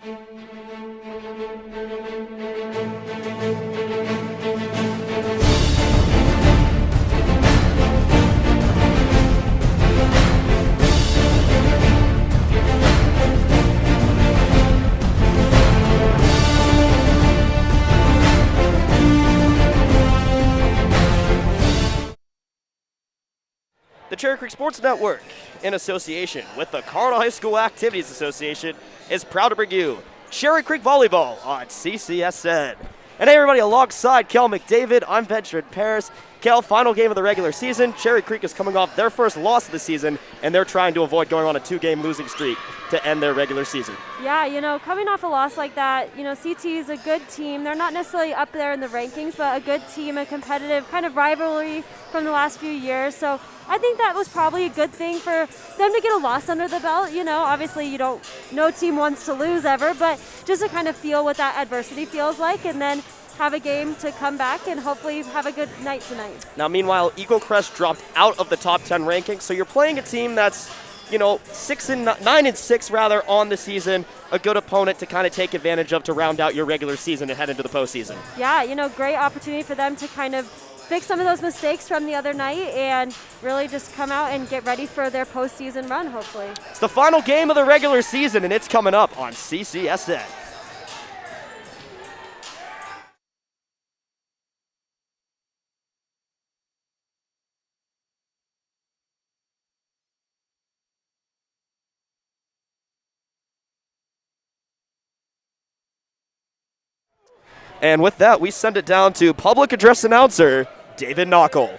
The Cherry Creek Sports Network, in association with the Colorado High School Activities Association, is proud to bring you Cherry Creek Volleyball on CCSN. And hey everybody, alongside Kel McDavid, I'm Benjamin Paris. Kel, final game of the regular season. Cherry Creek is coming off their first loss of the season, and they're trying to avoid going on a 2-game losing streak to end their regular season. Yeah, coming off a loss like that, CT is a good team. They're not necessarily up there in the rankings, but a good team, a competitive kind of rivalry from the last few years. So I think that was probably a good thing for them to get a loss under the belt. Obviously no team wants to lose ever, but just to kind of feel what that adversity feels like and then have a game to come back and hopefully have a good night tonight. Now, meanwhile, Eaglecrest dropped out of the top 10 rankings, so you're playing a team that's, 9-6 rather on the season, a good opponent to kind of take advantage of to round out your regular season and head into the postseason. Yeah, great opportunity for them to kind of fix some of those mistakes from the other night and really just come out and get ready for their postseason run, hopefully. It's the final game of the regular season, and it's coming up on CCSN. And with that, we send it down to public address announcer, David Knockel.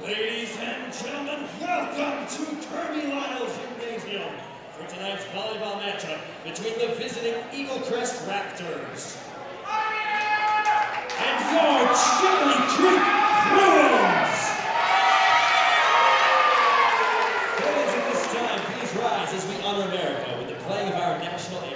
Ladies and gentlemen, welcome to Kirby Lyles Gymnasium for tonight's volleyball matchup between the visiting Eaglecrest Raptors and your Cherry Creek Bruins. Fans at this time, please rise as we honor America with the playing of our national anthem.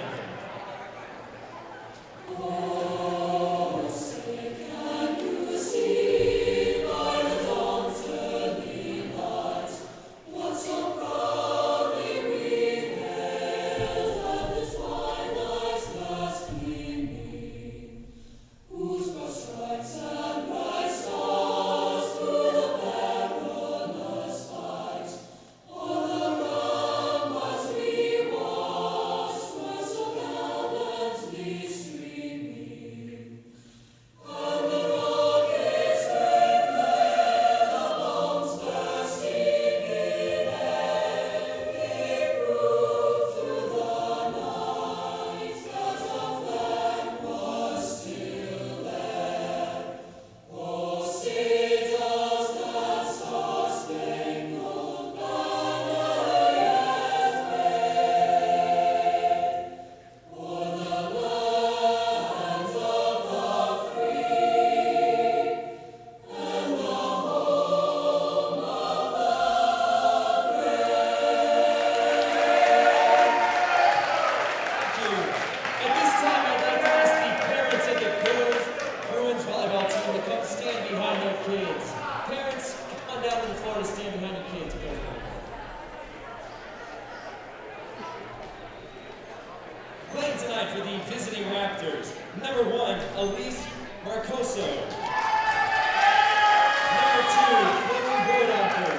Playing tonight for the visiting Raptors, number 1, Elise Marcoso. Number 2, Chloe Boydocker.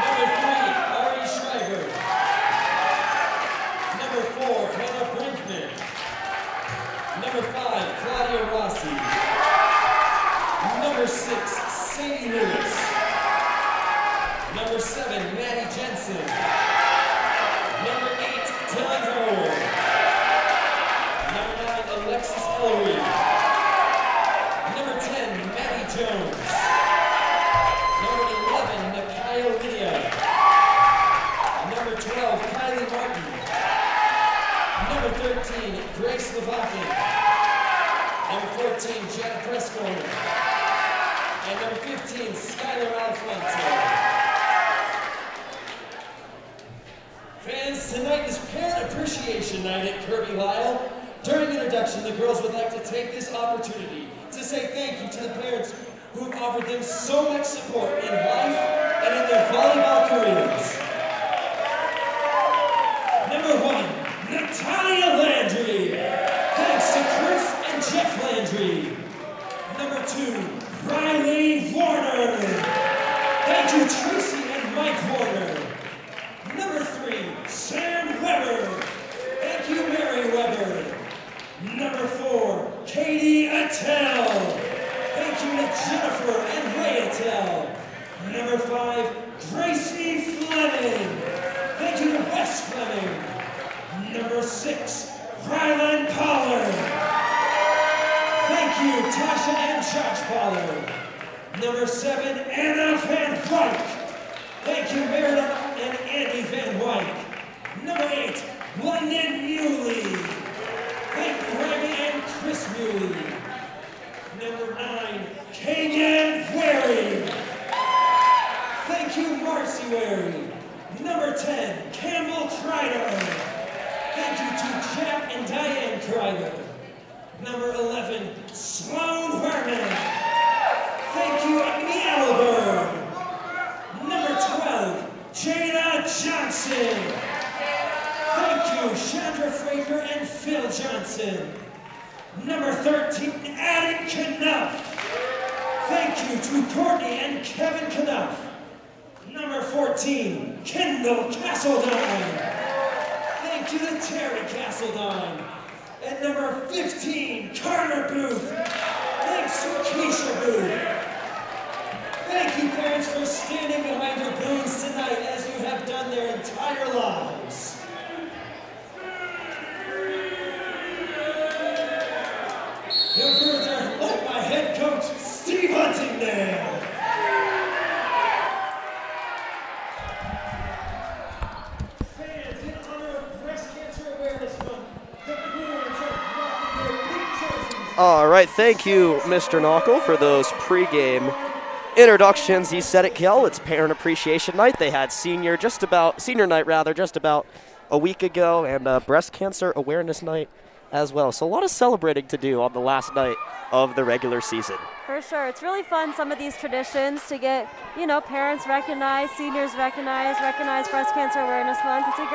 Number 3, Ari Schreiber. Number 4, Hannah Brinkman. Number 5, Claudia Rossi. Number 6, Sadie Lewis. Number 7, Maddie Jensen. Number 8, Dylan Howard. Number 9, Alexis Ellery. Number 10, Maddie Jones. Number 11, Nakaya Lydia. Number 12, Kylie Martin. Number 13, Grace Levakin. Number 14, Jenna Prescott. Appreciation Night at Kirby Lyle. During introduction, the girls would like to take this opportunity to say thank you to the parents who have offered them so much support in life and in their volleyball careers. Number 1, Natalia Landry. Thanks to Chris and Jeff Landry. Number 2, Riley Warner. Thank you, Tracy and Mike Warner. Number 3, Sam Weber. Thank you, Mary Weber. Number 4, Katie Attell. Thank you to Jennifer and Ray Attell. Number 5, Gracie Fleming. Thank you to Wes Fleming. Number 6, Rylan Pollard. Thank you, Tasha and Josh Pollard. Number 7, Anna Van Wyk. Thank you, Meredith and Andy Van Wyk. Number 8, London Muley. Thank you, Remy and Chris Muley. Number 9, Kagan Wary. Thank you, Marcy Wary. Number 10, Campbell Kreider. Thank you to Jack and Diane Kreider. Number 11, Sloan Herman. Thank you, Amy Alberg. Number 12, Jada Johnson. Thank you, Chandra Fraker and Phil Johnson. Number 13, Adam Knuff. Thank you to Courtney and Kevin Knuff. Number 14, Kendall Castledine. Thank you to Terry Castledine. And number 15, Carter Booth. Thanks to Keisha Booth. Thank you, parents, for standing behind your boons tonight as you have done their entire lives. Your girls are led by head coach Steve Huntingdale. Fans, in honor of Breast Cancer Awareness Month, the Bruins are rocking their pink jerseys. All right, thank you, Mr. Knockel, for those pregame introductions. He said it, Kel. It's Parent Appreciation Night. They had senior night just about a week ago, and Breast Cancer Awareness Night as well. So a lot of celebrating to do on the last night of the regular season. For sure. It's really fun, some of these traditions, to get, parents recognized, seniors recognized Breast Cancer Awareness Month. It's a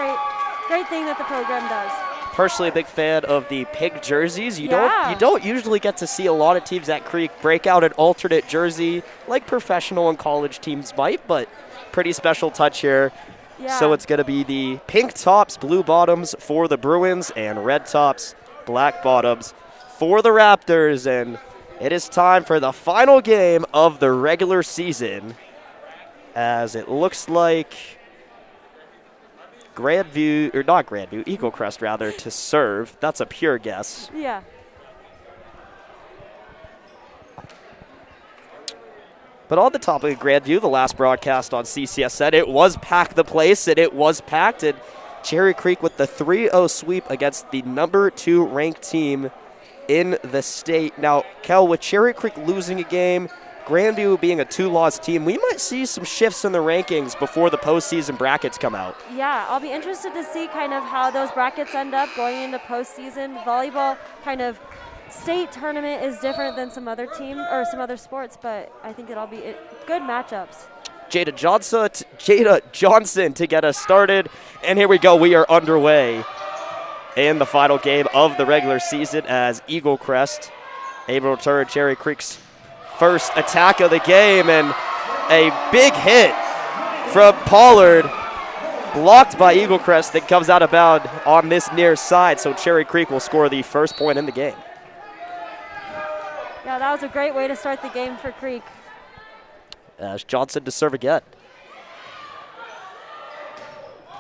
great thing that the program does. Personally, a big fan of the pink jerseys. You don't usually get to see a lot of teams at Creek break out an alternate jersey like professional and college teams might, but pretty special touch here. Yeah. So it's going to be the pink tops, blue bottoms for the Bruins, and red tops, black bottoms for the Raptors. And it is time for the final game of the regular season, as it looks like Eaglecrest rather, to serve. That's a pure guess. Yeah. But on the topic of Grandview, the last broadcast on CCSN, it was packed the place, and it was packed. And Cherry Creek with the 3-0 sweep against the number 2 ranked team in the state. Now, Kel, with Cherry Creek losing a game, Grandview being a 2-loss team, we might see some shifts in the rankings before the postseason brackets come out. Yeah, I'll be interested to see kind of how those brackets end up going into postseason. Volleyball kind of state tournament is different than some other team or some other sports, but I think it'll be good matchups. Jada Johnson to get us started, and here we go. We are underway in the final game of the regular season as Eaglecrest able to return Cherry Creek's first attack of the game, and a big hit from Pollard, blocked by Eaglecrest, that comes out of bounds on this near side, so Cherry Creek will score the first point in the game. Yeah, that was a great way to start the game for Creek. As Johnson to serve again.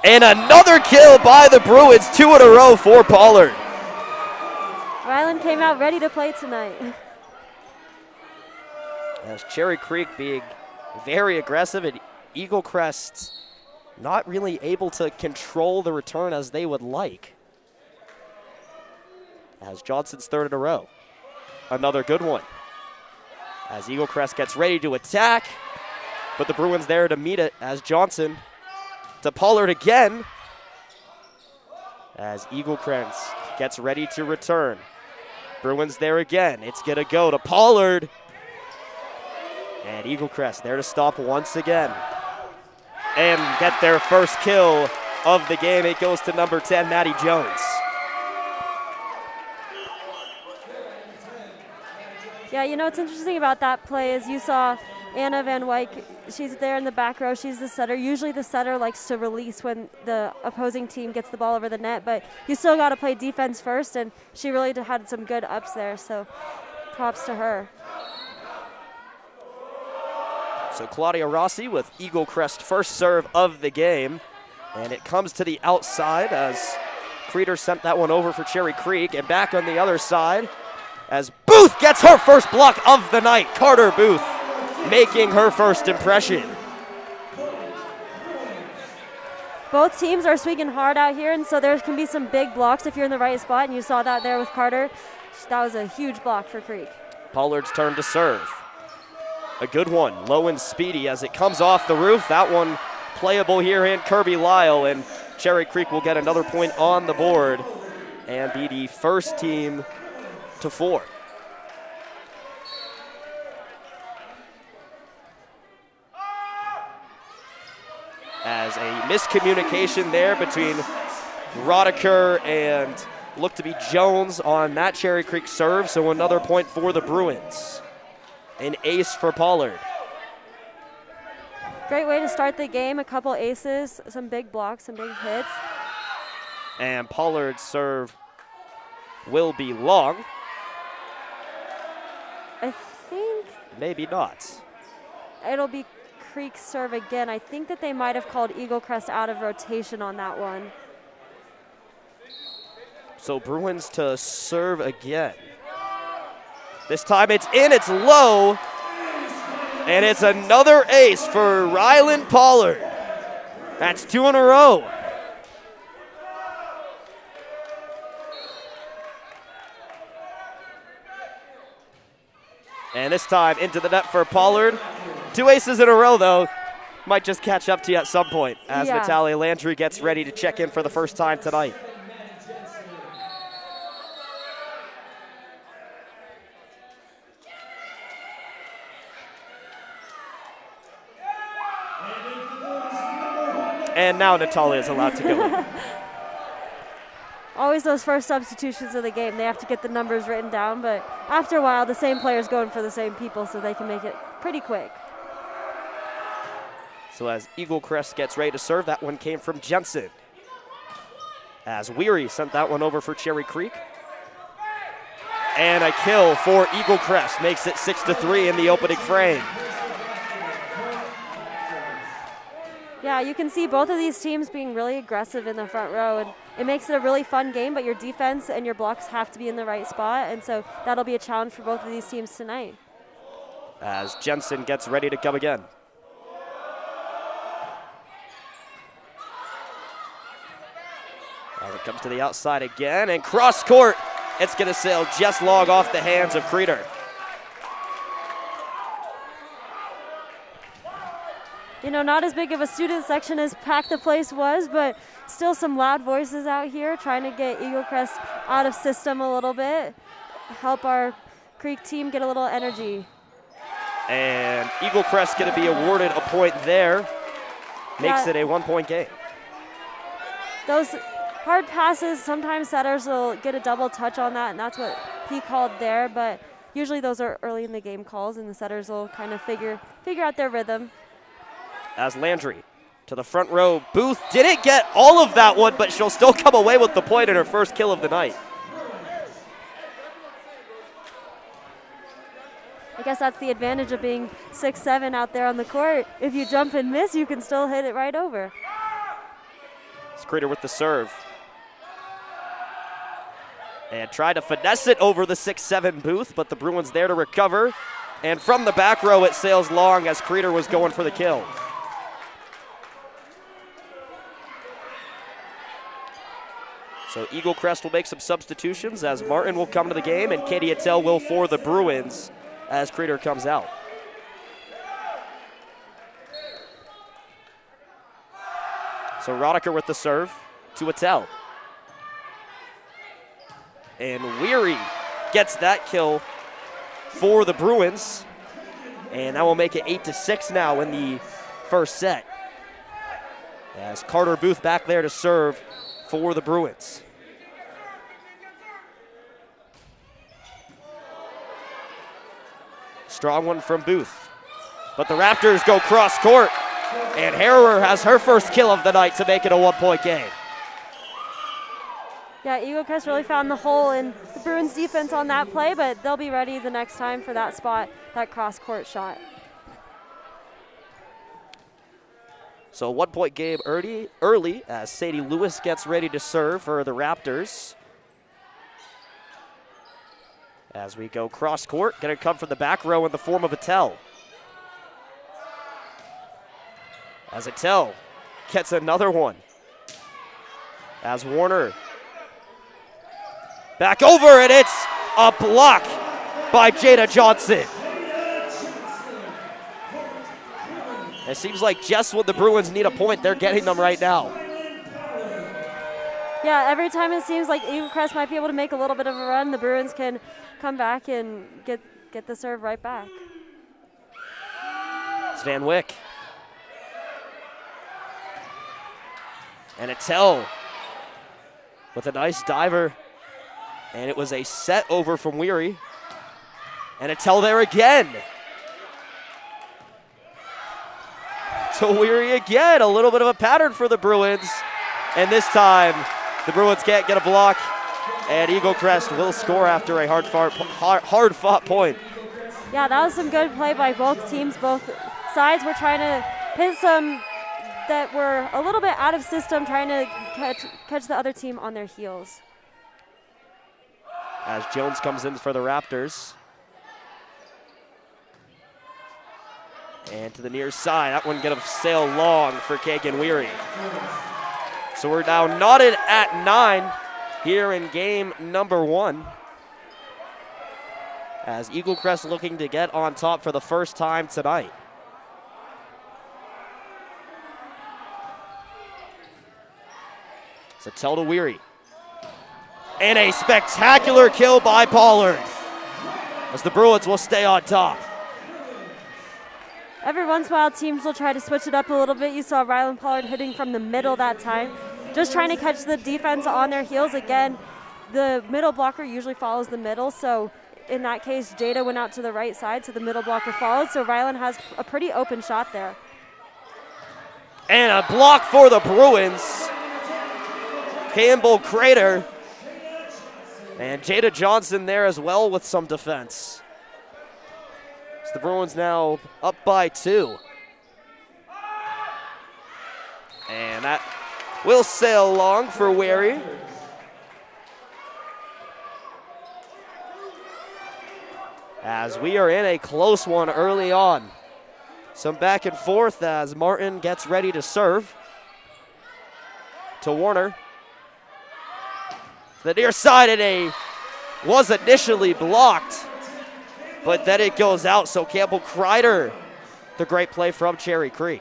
And another kill by the Bruins, 2 in a row for Pollard. Ryland came out ready to play tonight. As Cherry Creek being very aggressive, and Eaglecrest not really able to control the return as they would like. As Johnson's third in a row. Another good one. As Eaglecrest gets ready to attack, but the Bruins there to meet it as Johnson to Pollard again. as Eaglecrest gets ready to return. Bruins there again. It's going to go to Pollard. And Eaglecrest there to stop once again and get their first kill of the game. It goes to number 10, Maddie Jones. Yeah, you know what's interesting about that play is you saw Anna Van Wyk. She's there in the back row. She's the setter. Usually the setter likes to release when the opposing team gets the ball over the net, but you still got to play defense first, and she really had some good ups there, so props to her. So Claudia Rossi with Eaglecrest first serve of the game, and it comes to the outside as Creeder sent that one over for Cherry Creek, and back on the other side as Booth gets her first block of the night. Carter Booth making her first impression. Both teams are swinging hard out here, and so there can be some big blocks if you're in the right spot, and you saw that there with Carter. That was a huge block for Creek. Pollard's turn to serve. A good one, low and speedy as it comes off the roof. That one playable here in Kirby Lyle, and Cherry Creek will get another point on the board and be the first team to 4. As a miscommunication there between Rodeker and looked to be Jones on that Cherry Creek serve, so another point for the Bruins. An ace for Pollard. Great way to start the game, a couple aces, some big blocks, some big hits. And Pollard's serve will be long. I think Maybe not. it'll be Creek's serve again. I think that they might have called Eaglecrest out of rotation on that one. So Bruins to serve again. This time it's in, it's low, and it's another ace for Ryland Pollard. That's 2 in a row. And this time into the net for Pollard. 2 aces in a row, though. Might just catch up to you at some point as Natalia Landry gets ready to check in for the first time tonight. And now Natalia is allowed to go in. Always those first substitutions of the game. They have to get the numbers written down, but after a while, the same player's going for the same people, so they can make it pretty quick. So as Eaglecrest gets ready to serve, that one came from Jensen. As Weary sent that one over for Cherry Creek. And a kill for Eaglecrest makes it 6-3 in the opening frame. Yeah, you can see both of these teams being really aggressive in the front row, and it makes it a really fun game, but your defense and your blocks have to be in the right spot, and so that'll be a challenge for both of these teams tonight. As Jensen gets ready to come again. As it comes to the outside again, and cross court, it's going to sail just long off the hands of Creeder. You know, not as big of a student section as packed the place was, but still some loud voices out here trying to get Eaglecrest out of system a little bit, help our Creek team get a little energy. And Eaglecrest going to be awarded a point there. Makes it a 1-point game. Those hard passes, sometimes setters will get a double touch on that, and that's what he called there, but usually those are early in the game calls, and the setters will kind of figure out their rhythm. As Landry to the front row. Booth didn't get all of that one, but she'll still come away with the point in her first kill of the night. I guess that's the advantage of being 6'7" out there on the court. If you jump and miss, you can still hit it right over. Creeder with the serve. And tried to finesse it over the 6'7" Booth, but the Bruins there to recover. And from the back row, it sails long as Creeder was going for the kill. So Eaglecrest will make some substitutions as Martin will come to the game and Katie Attell will for the Bruins as Creeder comes out. So Rodeker with the serve to Attell. and Weary gets that kill for the Bruins. And that will make it 8-6 now in the first set. As Carter Booth back there to serve for the Bruins. Strong one from Booth. But the Raptors go cross court. And Harrer has her first kill of the night to make it a 1-point game. Yeah, Eaglecrest really found the hole in the Bruins defense on that play, but they'll be ready the next time for that spot, that cross-court shot. So 1-point game early as Sadie Lewis gets ready to serve for the Raptors. As we go cross-court, gonna come from the back row in the form of Attell. As Attell gets another one. As Warner back over, and it's a block by Jada Johnson. It seems like just when the Bruins need a point, they're getting them right now. Yeah, every time it seems like Eaglecrest might be able to make a little bit of a run, the Bruins can come back and get the serve right back. It's Van Wyck. And Attell with a nice diver. And it was a set over from Weary. And Attell there again. To Weary again. A little bit of a pattern for the Bruins. And this time, the Bruins can't get a block. And Eaglecrest will score after a hard-fought point. Yeah, that was some good play by both teams. Both sides were trying to hit some that were a little bit out of system, trying to catch the other team on their heels. As Jones comes in for the Raptors. And to the near side, that one gonna sail long for Kagan Weary. So we're now knotted at 9 here in game number 1. As Eaglecrest looking to get on top for the first time tonight. So Attell to Weary. And a spectacular kill by Pollard. As the Bruins will stay on top. Every once in a while, teams will try to switch it up a little bit. You saw Rylan Pollard hitting from the middle that time. Just trying to catch the defense on their heels. Again, the middle blocker usually follows the middle, so in that case, Jada went out to the right side, so the middle blocker followed, so Rylan has a pretty open shot there. And a block for the Bruins. Campbell Crater. And Jada Johnson there as well with some defense. So the Bruins now up by 2. And that will sail long for Weary. As we are in a close one early on. Some back and forth as Martin gets ready to serve. To Warner. The near side, and was initially blocked, but then it goes out. So Campbell Kreider, the great play from Cherry Creek.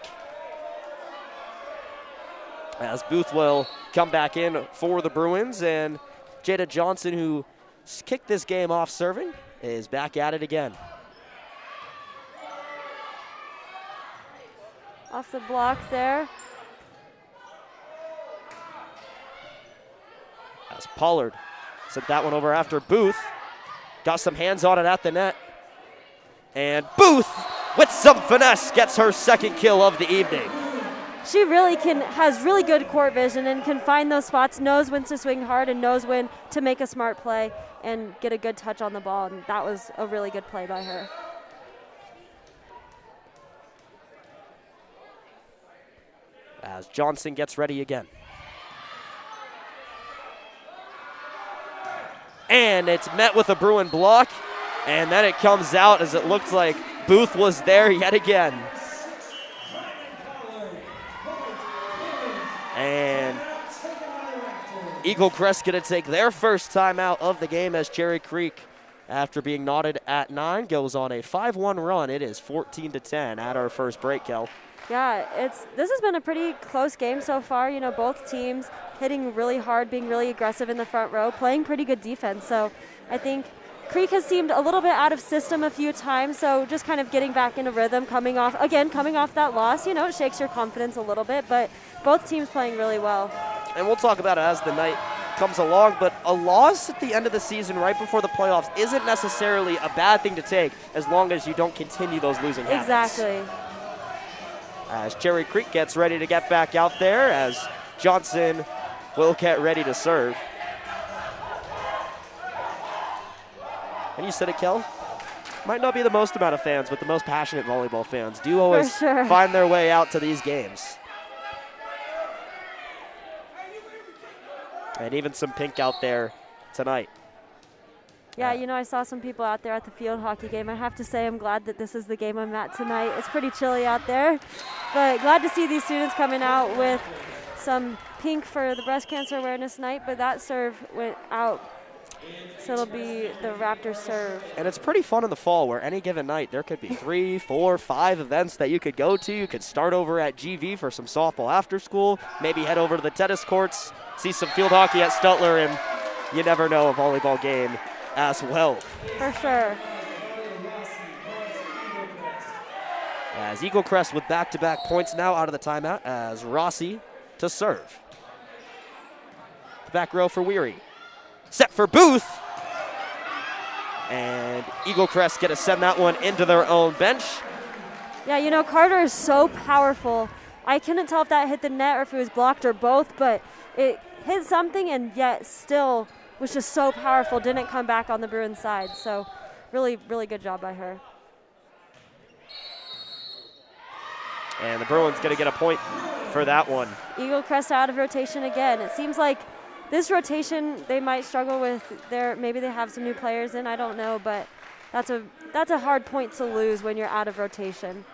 As Booth will come back in for the Bruins, and Jada Johnson, who kicked this game off serving, is back at it again. Off the block there. As Pollard sent that one over after Booth. Got some hands on it at the net. And Booth, with some finesse, gets her second kill of the evening. She really has really good court vision and can find those spots, knows when to swing hard and knows when to make a smart play and get a good touch on the ball. And that was a really good play by her. As Johnson gets ready again. And it's met with a Bruin block, and then it comes out as it looked like Booth was there yet again. And Eaglecrest going to take their first time out of the game as Cherry Creek, after being knotted at 9, goes on a 5-1 run. It is 14-10 at our first break, Kel. Yeah, this has been a pretty close game so far. You know, both teams hitting really hard, being really aggressive in the front row, playing pretty good defense. So I think Creek has seemed a little bit out of system a few times, so just kind of getting back into rhythm, coming off that loss, you know, it shakes your confidence a little bit, but both teams playing really well. And we'll talk about it as the night comes along, but a loss at the end of the season right before the playoffs isn't necessarily a bad thing to take as long as you don't continue those losing habits. Exactly. As Cherry Creek gets ready to get back out there, as Johnson will get ready to serve. And you said it, Kel. Might not be the most amount of fans, but the most passionate volleyball fans do always find their way out to these games. And even some pink out there tonight. Yeah, you know, I saw some people out there at the field hockey game. I have to say I'm glad that this is the game I'm at tonight. It's pretty chilly out there, but glad to see these students coming out with some pink for the breast cancer awareness night, but that serve went out. So it'll be the Raptors serve. And it's pretty fun in the fall where any given night there could be 3, 4, 5 events that you could go to. You could start over at GV for some softball after school, maybe head over to the tennis courts, see some field hockey at Stutler, and you never know, a volleyball game as well. For sure. As Eaglecrest with back-to-back points now out of the timeout as Rossi to serve. Back row for Weary. Set for Booth. And Eaglecrest get to send that one into their own bench. Yeah, you know, Carter is so powerful. I couldn't tell if that hit the net or if it was blocked or both, but it hit something and yet still was just so powerful, didn't come back on the Bruins side. So really, really good job by her. And the Bruins going to get a point for that one. Eaglecrest out of rotation again. It seems like this rotation they might struggle with maybe they have some new players in, I don't know, but that's a hard point to lose when you're out of rotation.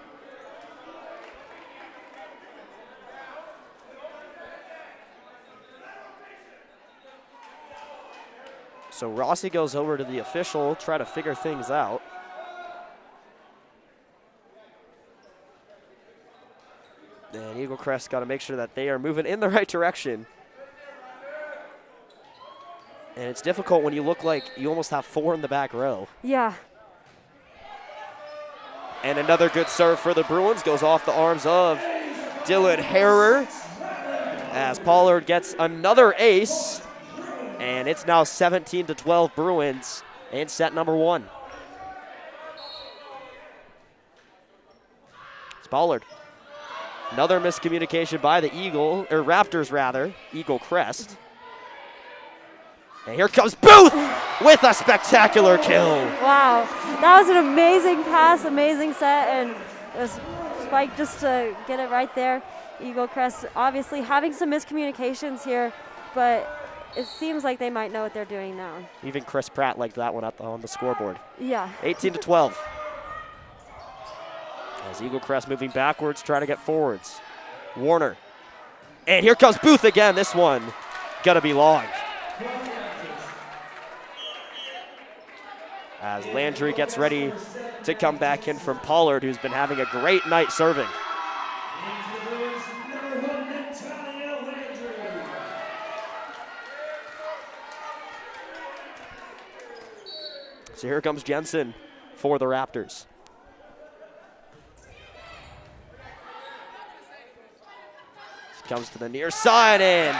So Rossi goes over to the official, try to figure things out. And Eaglecrest got to make sure that they are moving in the right direction. And it's difficult when you look like you almost have 4 in the back row. Yeah. And another good serve for the Bruins goes off the arms of Dylan Harrer as Pollard gets another ace. And it's now 17-12 Bruins in set number 1. It's Pollard. Another miscommunication by the Raptors rather, Eaglecrest. And here comes Booth with a spectacular kill. Wow, that was an amazing pass, amazing set, and a spike just to get it right there. Eaglecrest obviously having some miscommunications here, but it seems like they might know what they're doing now. Even Chris Pratt liked that one on the scoreboard. Yeah. 18-12. As Eaglecrest moving backwards, trying to get forwards. Warner. And here comes Booth again. This one gonna be long. As Landry gets ready to come back in from Pollard, who's been having a great night serving. So here comes Jensen for the Raptors. She comes to the near side and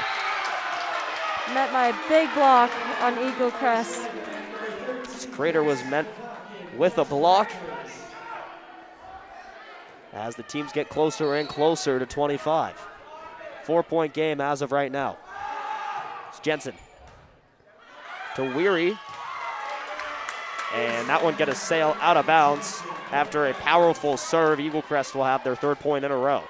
met my big block on Eaglecrest. Crater was met with a block as the teams get closer and closer to 25. 4-point game as of right now. It's Jensen to Weary. And that one gonna sail out of bounds after a powerful serve. Eaglecrest will have their 3rd point in a row.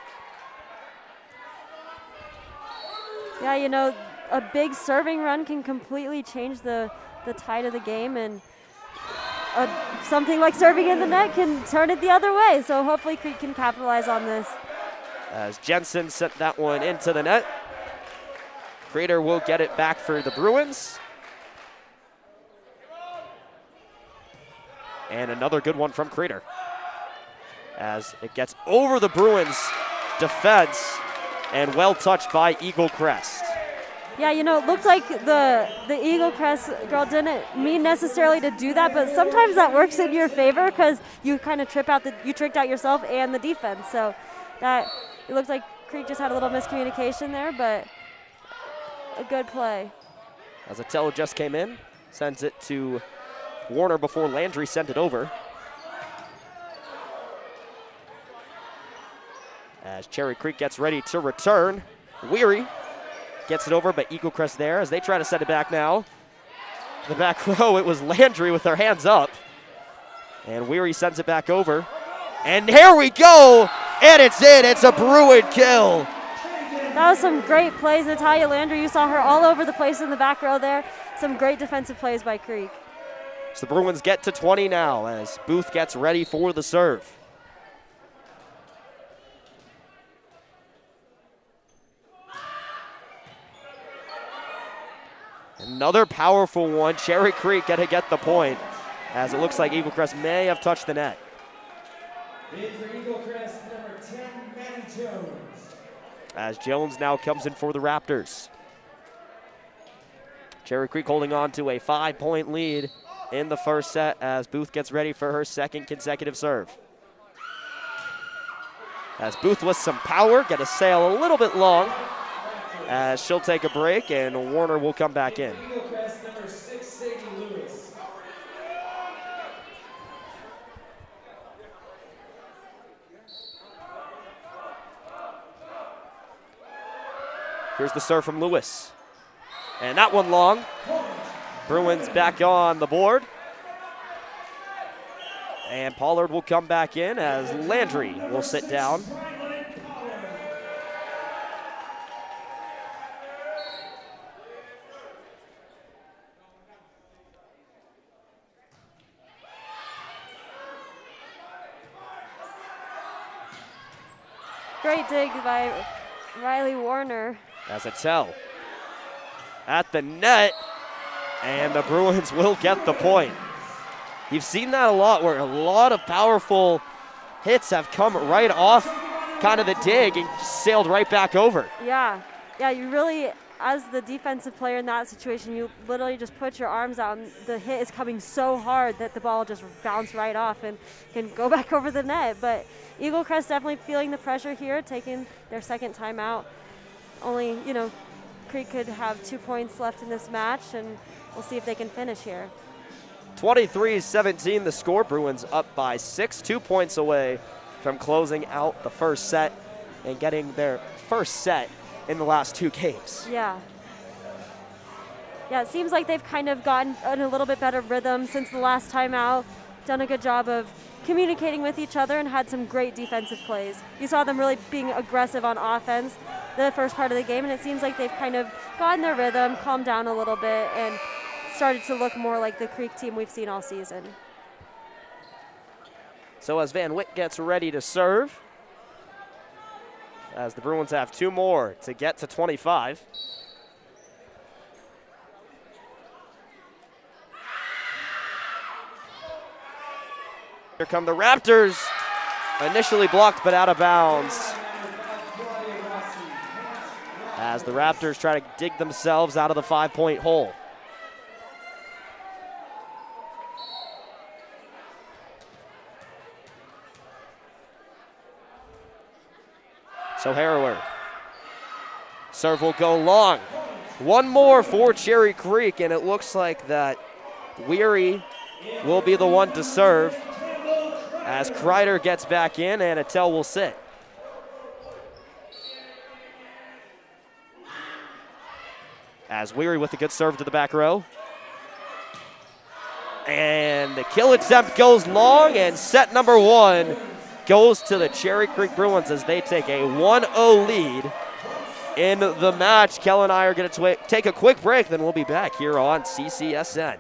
Yeah, you know, a big serving run can completely change the tide of the game, and something like serving in the net can turn it the other way. So hopefully Creek can capitalize on this. As Jensen sent that one into the net. Crater will get it back for the Bruins. And another good one from Crater. As it gets over the Bruins defense, and well touched by Eaglecrest. Yeah, you know, it looked like the Eaglecrest girl didn't mean necessarily to do that, but sometimes that works in your favor because you kind of you tricked out yourself and the defense. So that it looked like Creek just had a little miscommunication there, but a good play. As Attell just came in, sends it to Warner before Landry sent it over. As Cherry Creek gets ready to return, Weary gets it over, but Eaglecrest there as they try to set it back now. In the back row, it was Landry with their hands up. And Weary sends it back over. And here we go, and it's in. It's a Bruin kill. That was some great plays. Natalia Landry, you saw her all over the place in the back row there. Some great defensive plays by Creek. So the Bruins get to 20 now as Booth gets ready for the serve. Another powerful one. Cherry Creek gonna get the point as it looks like Eaglecrest may have touched the net. In for Eaglecrest, number 10, Maddie Jones. As Jones now comes in for the Raptors. Cherry Creek holding on to a 5-point lead in the first set as Booth gets ready for her second consecutive serve. As Booth with some power, get a sail a little bit long as she'll take a break and Warner will come back in. Eaglecrest, number 6, Sadie Lewis. Here's the serve from Lewis. And that one long. Bruins back on the board. And Pollard will come back in as Landry will sit down. Great dig by Riley Warner. As Attell at the net, and the Bruins will get the point. You've seen that a lot where a lot of powerful hits have come right off kind of the dig and sailed right back over. Yeah, you really, as the defensive player in that situation, you literally just put your arms out and the hit is coming so hard that the ball just bounced right off and can go back over the net. But Eaglecrest definitely feeling the pressure here, taking their second timeout. Only, Creek could have 2 points left in this match, and we'll see if they can finish here. 23-17 the score. Bruins up by 6, 2 points away from closing out the first set and getting their first set in the last 2 games. Yeah, it seems like they've kind of gotten in a little bit better rhythm since the last time out, done a good job of communicating with each other and had some great defensive plays. You saw them really being aggressive on offense the first part of the game, and it seems like they've kind of gotten their rhythm, calmed down a little bit, and started to look more like the Creek team we've seen all season. So as Van Witt gets ready to serve, as the Bruins have 2 more to get to 25. Here come the Raptors. Initially blocked but out of bounds. As the Raptors try to dig themselves out of the 5-point hole. So Harrower. Serve will go long. One more for Cherry Creek, and it looks like that Weary will be the one to serve as Kreider gets back in and Attell will sit. As Weary with a good serve to the back row. And the kill attempt goes long, and set number 1 goes to the Cherry Creek Bruins as they take a 1-0 lead in the match. Kel and I are going to take a quick break, then we'll be back here on CCSN.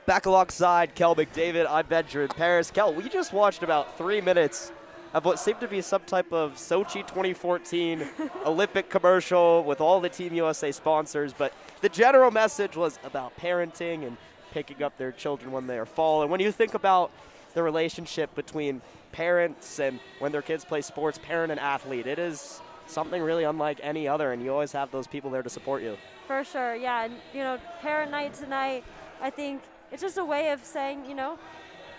Back alongside Kel McDavid, I'm Benjamin Paris. Kel, we just watched about 3 minutes of what seemed to be some type of Sochi 2014 Olympic commercial with all the Team USA sponsors, but the general message was about parenting and picking up their children when they are fallen. When you think about the relationship between parents and when their kids play sports, parent and athlete, it is something really unlike any other, and you always have those people there to support you. For sure, yeah. And, parent night tonight, I think it's just a way of saying,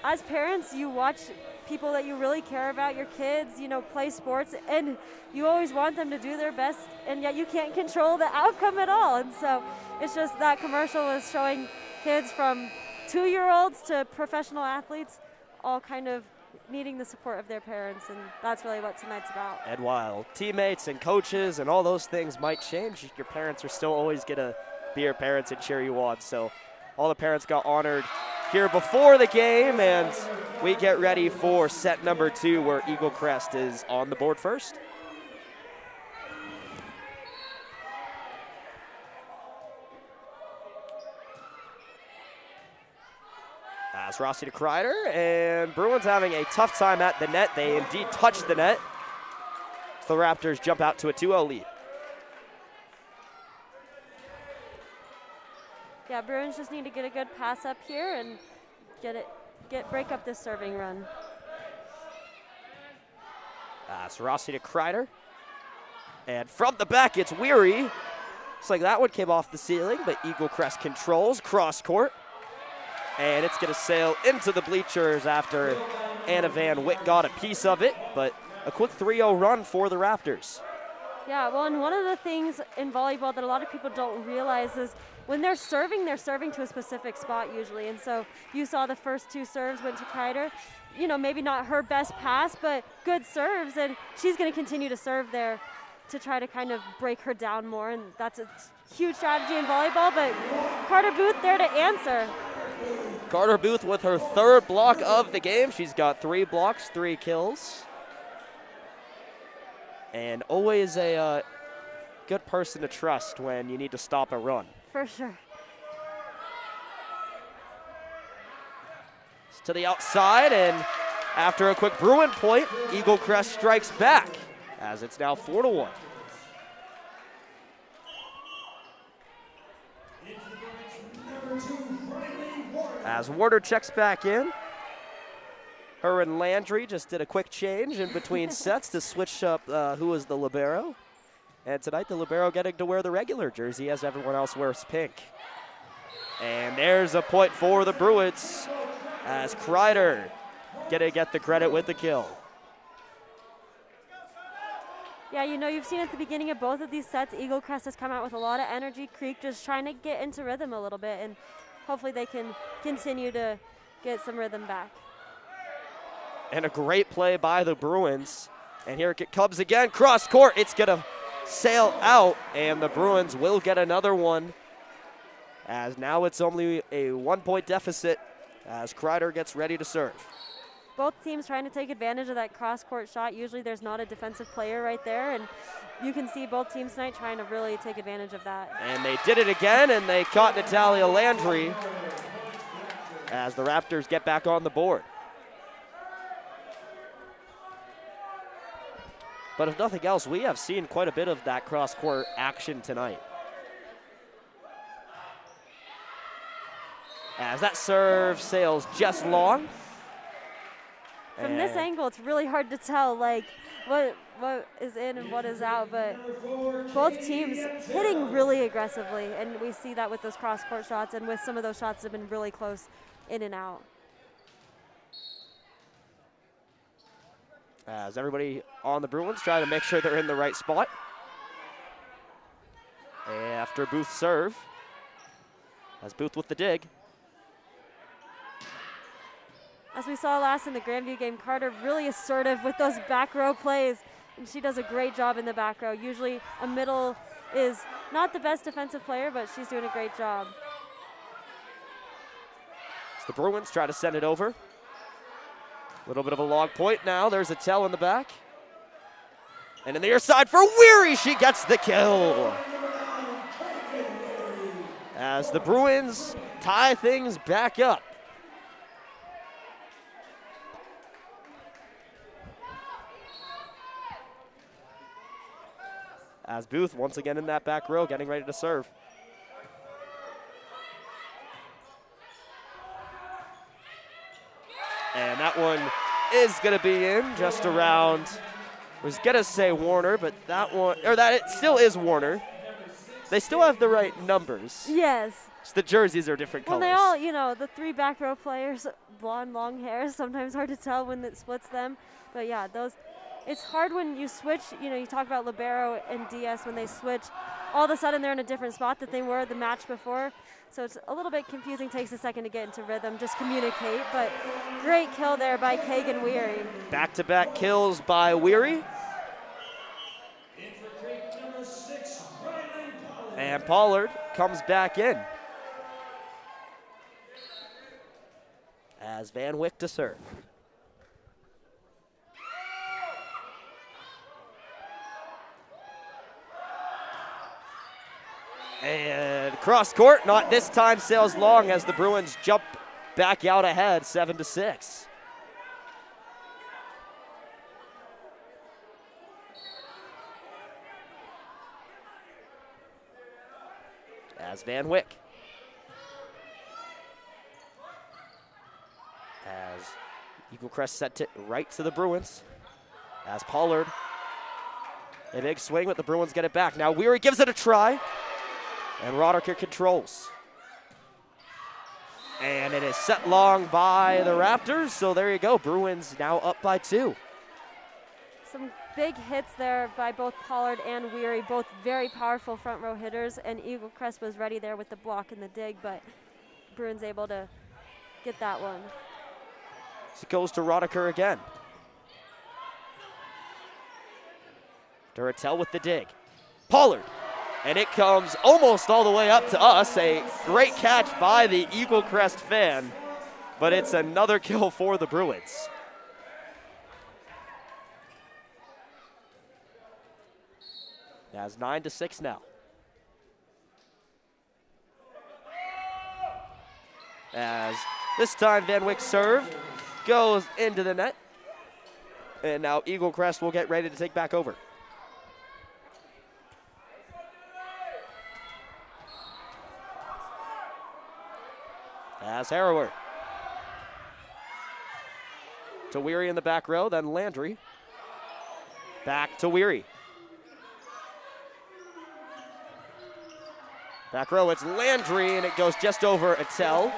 as parents, you watch people that you really care about, your kids, play sports, and you always want them to do their best, and yet you can't control the outcome at all. And so it's just that commercial was showing kids from 2-year-olds to professional athletes all kind of needing the support of their parents, and that's really what tonight's about. And while teammates and coaches and all those things might change, your parents are still always going to be your parents and cheer you on. So all the parents got honored here before the game, and we get ready for set number 2 where Eaglecrest is on the board first. As Rossi to Kreider, and Bruins having a tough time at the net. They indeed touched the net. So the Raptors jump out to a 2-0 lead. Yeah, Bruins just need to get a good pass up here and break up this serving run. So Rossi to Kreider. And from the back, it's Weary. Looks like that one came off the ceiling, but Eaglecrest controls cross court. And it's going to sail into the bleachers after Anna Van Witt got a piece of it, but a quick 3-0 run for the Raptors. Yeah, well, and one of the things in volleyball that a lot of people don't realize is when they're serving to a specific spot usually. And so you saw the first 2 serves went to Kreider. Maybe not her best pass, but good serves, and she's going to continue to serve there to try to kind of break her down more, and that's a huge strategy in volleyball, but Carter Booth there to answer. Carter Booth with her 3rd block of the game. She's got 3 blocks, 3 kills. And always a good person to trust when you need to stop a run. For sure. It's to the outside, and after a quick Bruin point, Eaglecrest strikes back as it's now 4-1. As Warder checks back in, her and Landry just did a quick change in between sets to switch up who was the libero. And tonight the libero getting to wear the regular jersey as everyone else wears pink. And there's a point for the Bruins as Kreider gonna get the credit with the kill. Yeah, you've seen at the beginning of both of these sets, Eaglecrest has come out with a lot of energy. Creek just trying to get into rhythm a little bit, and hopefully they can continue to get some rhythm back. And a great play by the Bruins. And here it comes again, cross court. It's gonna sail out, and the Bruins will get another one, as now it's only a 1-point deficit as Kreider gets ready to serve. Both teams trying to take advantage of that cross-court shot. Usually there's not a defensive player right there, and you can see both teams tonight trying to really take advantage of that. And they did it again, and they caught Natalia Landry as the Raptors get back on the board. But if nothing else, we have seen quite a bit of that cross-court action tonight. As that serve sails just long. From this angle, it's really hard to tell, like, what is in and what is out, but both teams hitting really aggressively, and we see that with those cross-court shots and with some of those shots that have been really close in and out. As everybody on the Bruins trying to make sure they're in the right spot. After Booth's serve, as Booth with the dig. As we saw last in the Grandview game, Carter really assertive with those back row plays, and she does a great job in the back row. Usually a middle is not the best defensive player, but she's doing a great job. As the Bruins try to send it over. A little bit of a long point now. There's a tell in the back. And in the near side for Weary, she gets the kill. As the Bruins tie things back up. As Booth once again in that back row getting ready to serve. And that one is going to be in just around, was going to say Warner, but that one, or that it still is Warner. They still have the right numbers. Yes. Just the jerseys are different Well, colors. they all, you know, the 3 back row players, blonde, long hair, sometimes hard to tell when it splits them. But yeah, those, it's hard when you switch, you know, you talk about Libero and DS when they switch, all of a sudden they're in a different spot that they were the match before. So it's a little bit confusing, takes a second to get into rhythm, just communicate. But great kill there by Kagan Weary. Back-to-back kills by Weary. And Pollard comes back in. As Van Wyck to serve. And cross court, not this time, sails long as the Bruins jump back out ahead, 7-6. As Van Wyck. As Eaglecrest sent it right to the Bruins. As Pollard. A big swing, but the Bruins get it back. Now Weary gives it a try. And Roddicker controls. And it is set long by the Raptors, so there you go. Bruins now up by 2. Some big hits there by both Pollard and Weary, both very powerful front row hitters, and Eaglecrest was ready there with the block and the dig, but Bruins able to get that one. So it goes to Roddicker again. Duratel with the dig. Pollard. And it comes almost all the way up to us. A great catch by the Eaglecrest fan, but it's another kill for the Bruins. That's 9-6 now. As this time Van Wyck's serve goes into the net. And now Eaglecrest will get ready to take back over. As Harrower. To Weary in the back row, then Landry. Back to Weary. Back row, it's Landry, and it goes just over Attell.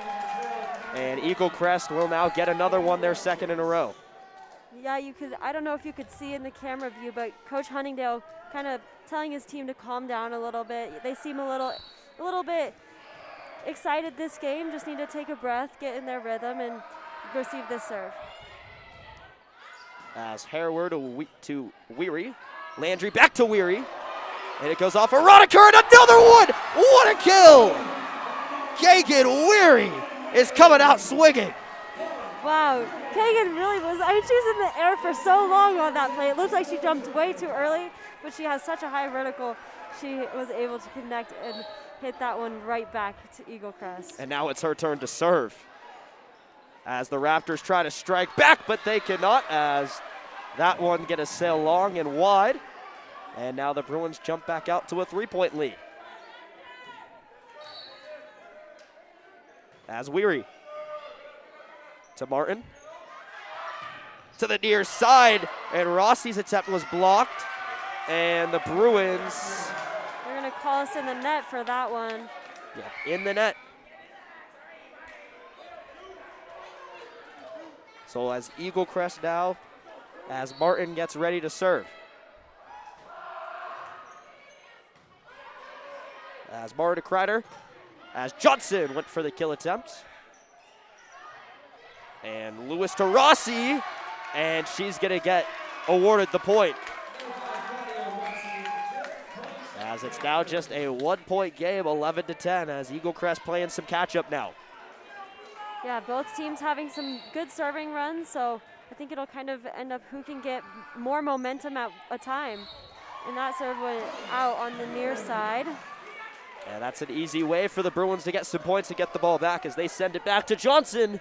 And Eaglecrest will now get another one, their second in a row. Yeah, you could, I don't know if you could see in the camera view, but Coach Huntingdale kind of telling his team to calm down a little bit. They seem a little bit excited this game, just need to take a breath, get in their rhythm, and receive this serve. As Harrower to Weary. Landry back to Weary. And it goes off Roddicker, and another one! What a kill! Kagan Weary is coming out swinging. Wow, Kagan really was, I mean, she was in the air for so long on that play. It looks like she jumped way too early, but she has such a high vertical. She was able to connect and hit that one right back to Eaglecrest. And now it's her turn to serve. As the Raptors try to strike back, but they cannot, as that one get a sail long and wide. And now the Bruins jump back out to a 3-point lead. As Weary to Martin. To the near side, and Rossi's attempt was blocked. And the Bruins, they're gonna call us in the net for that one. yeah, in the net. So as Eaglecrest now, as Martin gets ready to serve. As Marta Kreider, as Johnson went for the kill attempt. And Lewis to Rossi, and she's gonna get awarded the point. As it's now just a 1-point game, 11-10, as Eaglecrest playing some catch up now. Yeah, both teams having some good serving runs, so I think it'll kind of end up who can get more momentum at a time. And that serve went out on the near side. And that's an easy way for the Bruins to get some points and get the ball back as they send it back to Johnson,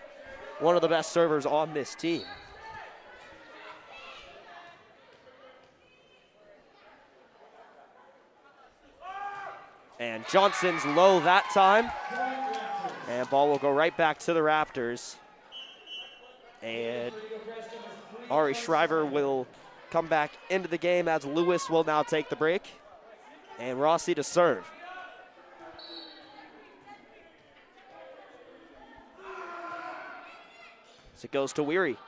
one of the best servers on this team. And Johnson's low that time. And ball will go right back to the Raptors. And Ari Shriver will come back into the game as Lewis will now take the break. And Rossi to serve. So it goes to Weary.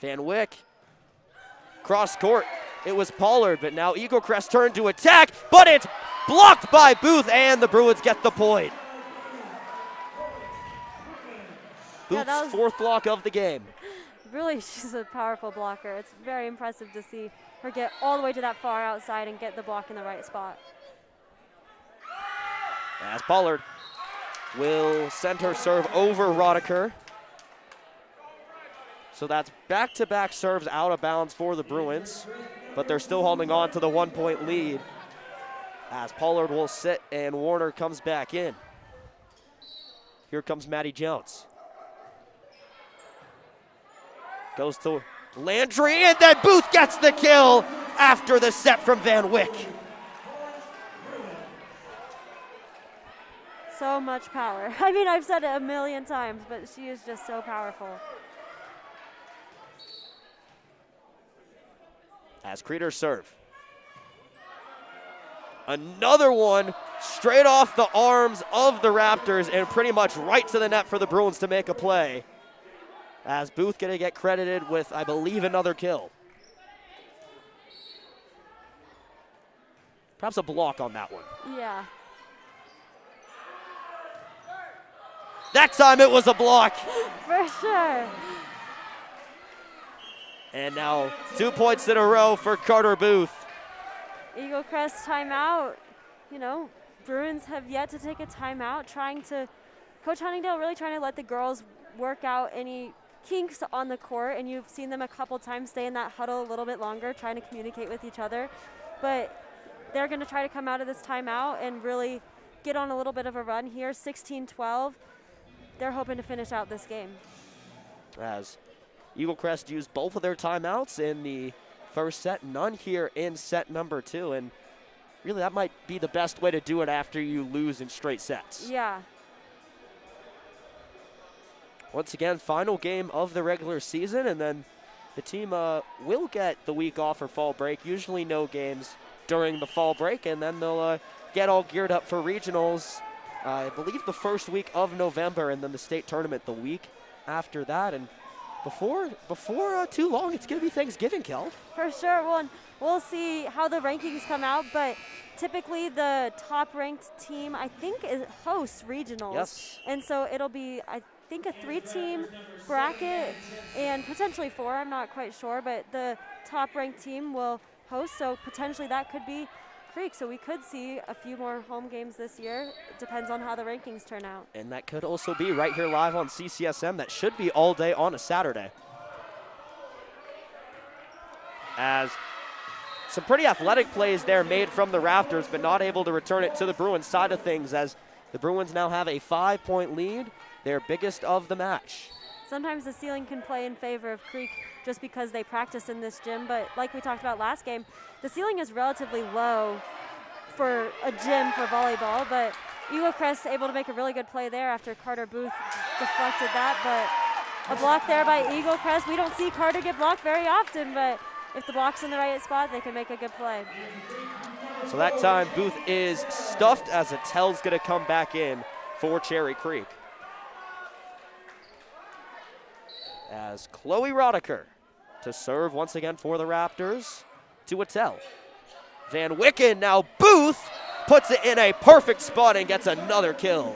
Van Wyck. Cross court. It was Pollard, but now Eaglecrest turned to attack, but it's blocked by Booth, and the Bruins get the point. Booth's fourth block of the game. Really, she's a powerful blocker. It's very impressive to see her get all the way to that far outside and get the block in the right spot. As Pollard will send her serve over Rodeker. So that's back-to-back serves out of bounds for the Bruins, but they're still holding on to the 1-point lead as Pollard will sit and Warner comes back in. Here comes Maddie Jones. Goes to Landry, and then Booth gets the kill after the set from Van Wyck. So much power. I mean, I've said it a million times, but she is just so powerful. As Creeder serve. Another one straight off the arms of the Raptors and pretty much right to the net for the Bruins to make a play. As Booth gonna get credited with, I believe, another kill. Perhaps a block on that one. Yeah. That time it was a block. For sure. And now 2 points in a row for Carter Booth. Eaglecrest timeout. You know, Bruins have yet to take a timeout, Coach Huntingdale really trying to let the girls work out any kinks on the court, and you've seen them a couple times stay in that huddle a little bit longer, trying to communicate with each other. But they're going to try to come out of this timeout and really get on a little bit of a run here, 16-12. They're hoping to finish out this game. As Eaglecrest used both of their timeouts in the first set, none here in set number 2, and really that might be the best way to do it after you lose in straight sets. Yeah. Once again, final game of the regular season, and then the team will get the week off for fall break. Usually no games during the fall break, and then they'll get all geared up for regionals, I believe the first week of November, and then the state tournament the week after that. And before too long, it's going to be Thanksgiving, Kel. For sure. Well, we'll see how the rankings come out, but typically the top-ranked team, I think, hosts regionals. Yes. And so it'll be, I think, a 3-team bracket and potentially 4. I'm not quite sure, but the top-ranked team will host, so potentially that could be Creek. So we could see a few more home games this year. It depends on how the rankings turn out. And that could also be right here live on CCSN. That should be all day on a Saturday. As some pretty athletic plays there made from the Raptors, but not able to return it to the Bruins side of things, as the Bruins now have a 5-point lead, their biggest of the match. Sometimes the ceiling can play in favor of Creek just because they practice in this gym, but like we talked about last game, the ceiling is relatively low for a gym for volleyball, but Eaglecrest able to make a really good play there after Carter Booth deflected that, but a block there by Eaglecrest. We don't see Carter get blocked very often, but if the block's in the right spot, they can make a good play. So that time Booth is stuffed as Attell's gonna come back in for Cherry Creek. As Chloe Rodeker to serve once again for the Raptors to Attell. Van Wicken, now Booth puts it in a perfect spot and gets another kill.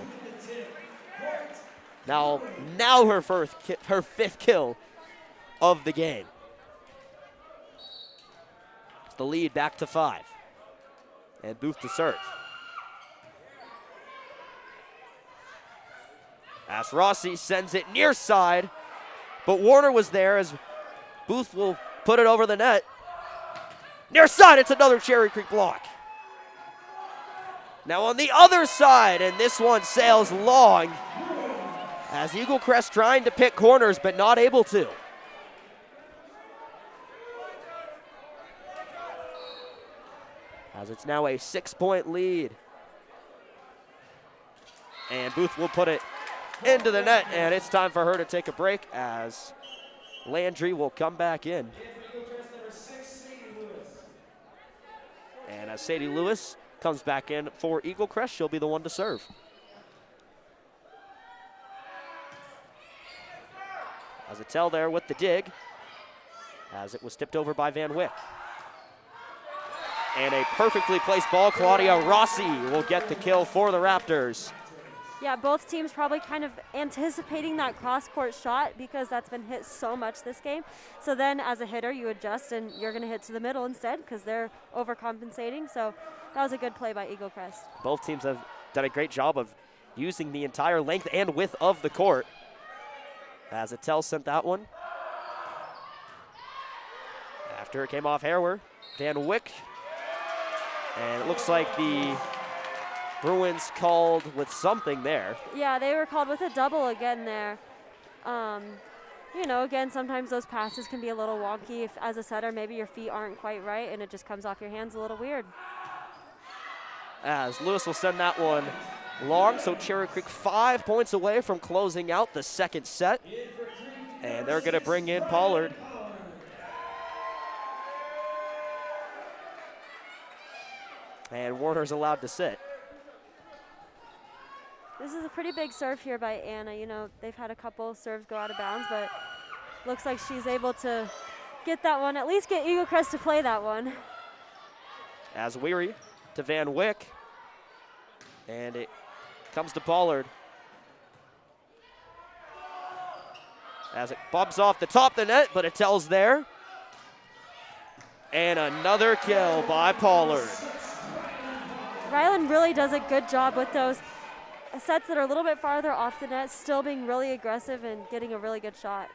Now her fifth kill of the game. It's the lead back to 5. And Booth to serve. As Rossi sends it near side, but Warner was there as Booth will put it over the net. Near side, it's another Cherry Creek block. Now on the other side, and this one sails long as Eaglecrest trying to pick corners but not able to. As it's now a 6-point lead And Booth will put it into the net, and it's time for her to take a break as Landry will come back in. And as Sadie Lewis comes back in for Eaglecrest, she'll be the one to serve. As Attell there with the dig, as it was tipped over by Van Wyck. And a perfectly placed ball, Claudia Rossi will get the kill for the Raptors. Yeah, both teams probably kind of anticipating that cross-court shot because that's been hit so much this game. So then as a hitter, you adjust and you're going to hit to the middle instead because they're overcompensating. So that was a good play by Eaglecrest. Both teams have done a great job of using the entire length and width of the court. As Attell sent that one. After it came off Herwer, Van Wyck. And it looks like the Bruins called with something there. Yeah, they were called with a double again there. You know, again, sometimes those passes can be a little wonky. If as a setter, maybe your feet aren't quite right and it just comes off your hands a little weird. As Lewis will send that one long, so Cherry Creek 5 points away from closing out the second set. And they're going to bring in Pollard. And Warner's allowed to sit. This is a pretty big serve here by Anna. You know, they've had a couple serves go out of bounds, but looks like she's able to get that one, at least get Eaglecrest to play that one. As Weary to Van Wyck. And it comes to Pollard. As it bumps off the top of the net, but Attell's there. And another kill by Pollard. Ryland really does a good job with those sets that are a little bit farther off the net, still being really aggressive and getting a really good shot.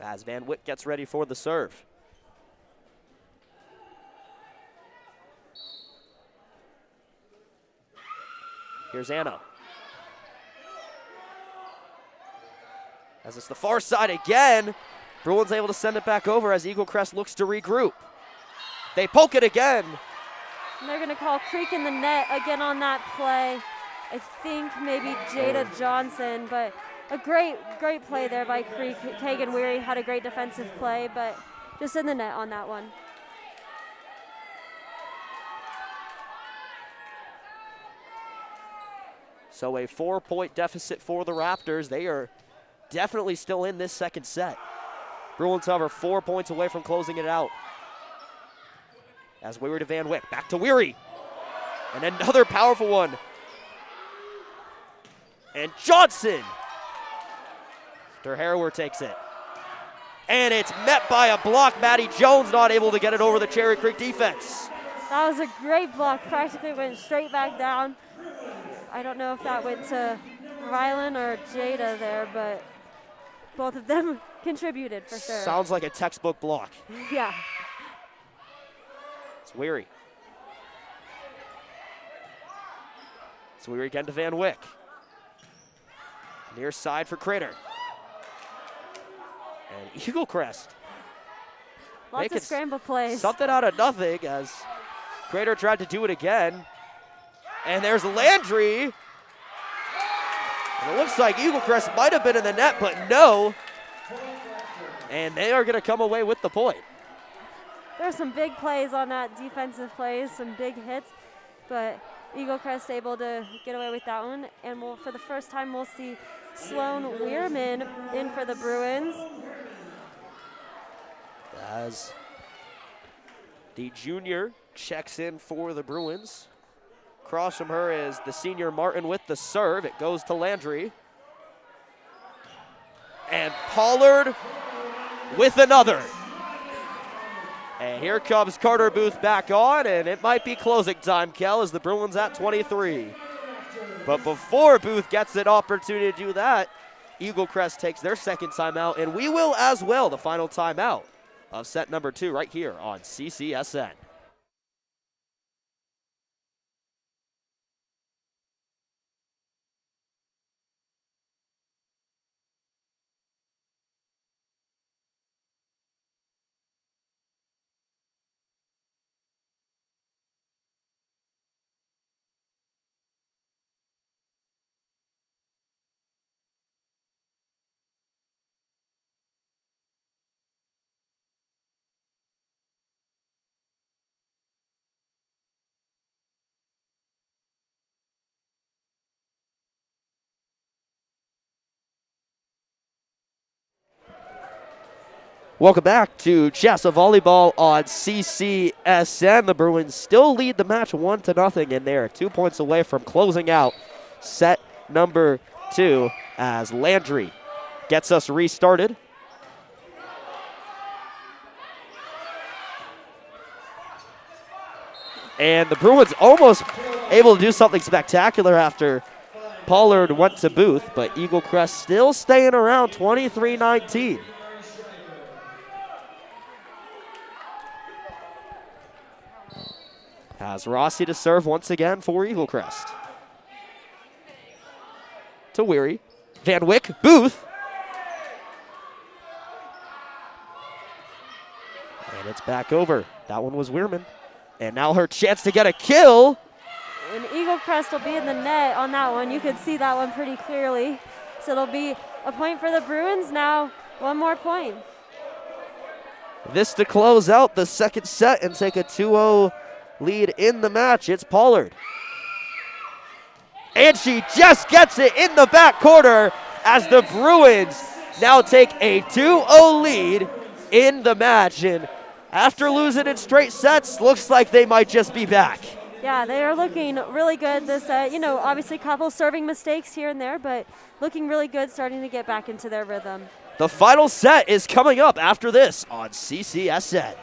As Van Wyck gets ready for the serve. Here's Anna. As it's the far side again, Bruins able to send it back over as Eaglecrest looks to regroup. They poke it again. And they're going to call Creek in the net again on that play. I think maybe Jada Johnson, but a great play there by Creek. Kagan Weary had a great defensive play, but just in the net on that one. So a 4-point deficit for the Raptors. They are definitely still in this second set. Bruins, however, 4 points away from closing it out. As Weary to Van Wyck, back to Weary. And another powerful one. And Johnson. Herwer takes it. And it's met by a block. Maddie Jones not able to get it over the Cherry Creek defense. That was a great block. Practically went straight back down. I don't know if that went to Rylan or Jada there, but both of them contributed for sure. Sounds like a textbook block. Yeah. It's Weary. It's Weary again to Van Wyck. Near side for Crater. And Eaglecrest. Lots of scramble plays. Something out of nothing as Crater tried to do it again. And there's Landry. And it looks like Eaglecrest might have been in the net, but no. And they are going to come away with the point. There's some big plays on that defensive plays, some big hits, but Eaglecrest able to get away with that one. And for the first time, we'll see Sloan Weirman in for the Bruins. As the junior checks in for the Bruins. Across from her is the senior Martin with the serve. It goes to Landry. And Pollard with another. And here comes Carter Booth back on, and it might be closing time, Kel, as the Bruins at 23. But before Booth gets an opportunity to do that, Eaglecrest takes their second timeout, and we will as well, the final timeout of set number 2 right here on CCSN. Welcome back to Chassa Volleyball on CCSN. The Bruins still lead the match 1-0, and they're 2 points away from closing out set number 2 as Landry gets us restarted. And the Bruins almost able to do something spectacular after Pollard went to Booth, but Eaglecrest still staying around 23-19. Has Rossi to serve once again for Eaglecrest. To Weary. Van Wyck, Booth. And it's back over. That one was Weirman. And now her chance to get a kill. And Eaglecrest will be in the net on that one. You could see that one pretty clearly. So it'll be a point for the Bruins. Now 1 more point. This to close out the second set and take a 2-0 lead in the match. It's Pollard. And she just gets it in the back corner as the Bruins now take a 2-0 lead in the match. And after losing in straight sets, looks like they might just be back. Yeah, they are looking really good this set. You know, obviously a couple serving mistakes here and there, but looking really good, starting to get back into their rhythm. The final set is coming up after this on CCSN.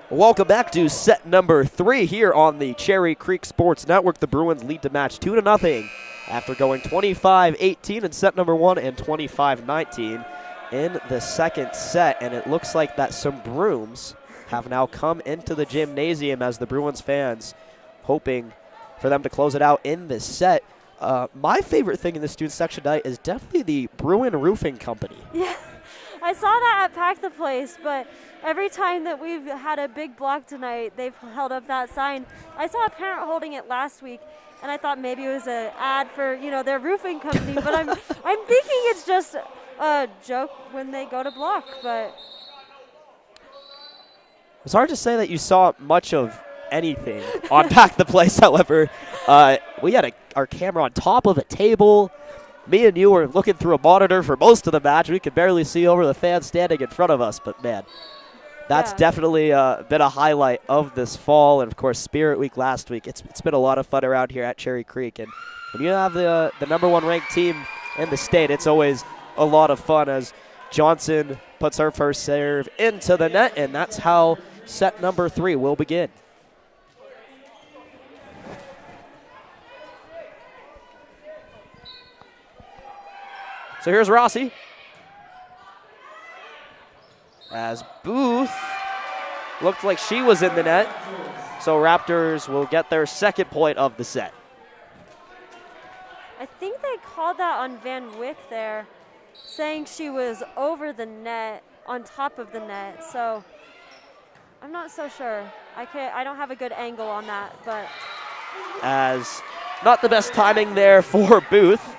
Welcome back to set number 3 here on the Cherry Creek Sports Network. The Bruins lead the match 2-0 after going 25-18 in set number 1 and 25-19 in the second set. And it looks like that some brooms have now come into the gymnasium as the Bruins fans hoping for them to close it out in this set. My favorite thing in the student section tonight is definitely the Bruin Roofing Company. Yeah, I saw that at Pack the Place, but every time that we've had a big block tonight, they've held up that sign. I saw a parent holding it last week, and I thought maybe it was an ad for, you know, their roofing company, but I'm thinking it's just a joke when they go to block, but It's hard to say that you saw much of anything on Back the Place, however. We had our camera on top of a table. Me and you were looking through a monitor for most of the match. We could barely see over the fans standing in front of us, but man, that's definitely been a highlight of this fall. And of course, Spirit Week last week. It's been a lot of fun around here at Cherry Creek. And when you have the #1 ranked team in the state, it's always a lot of fun as Johnson puts her first serve into the net, and that's how set number 3 will begin. So here's Rossi. As Booth looked like she was in the net. So Raptors will get their second point of the set. I think they called that on Van Wyck there, saying she was over the net, on top of the net. So I'm not so sure. I don't have a good angle on that, but. As not the best timing there for Booth.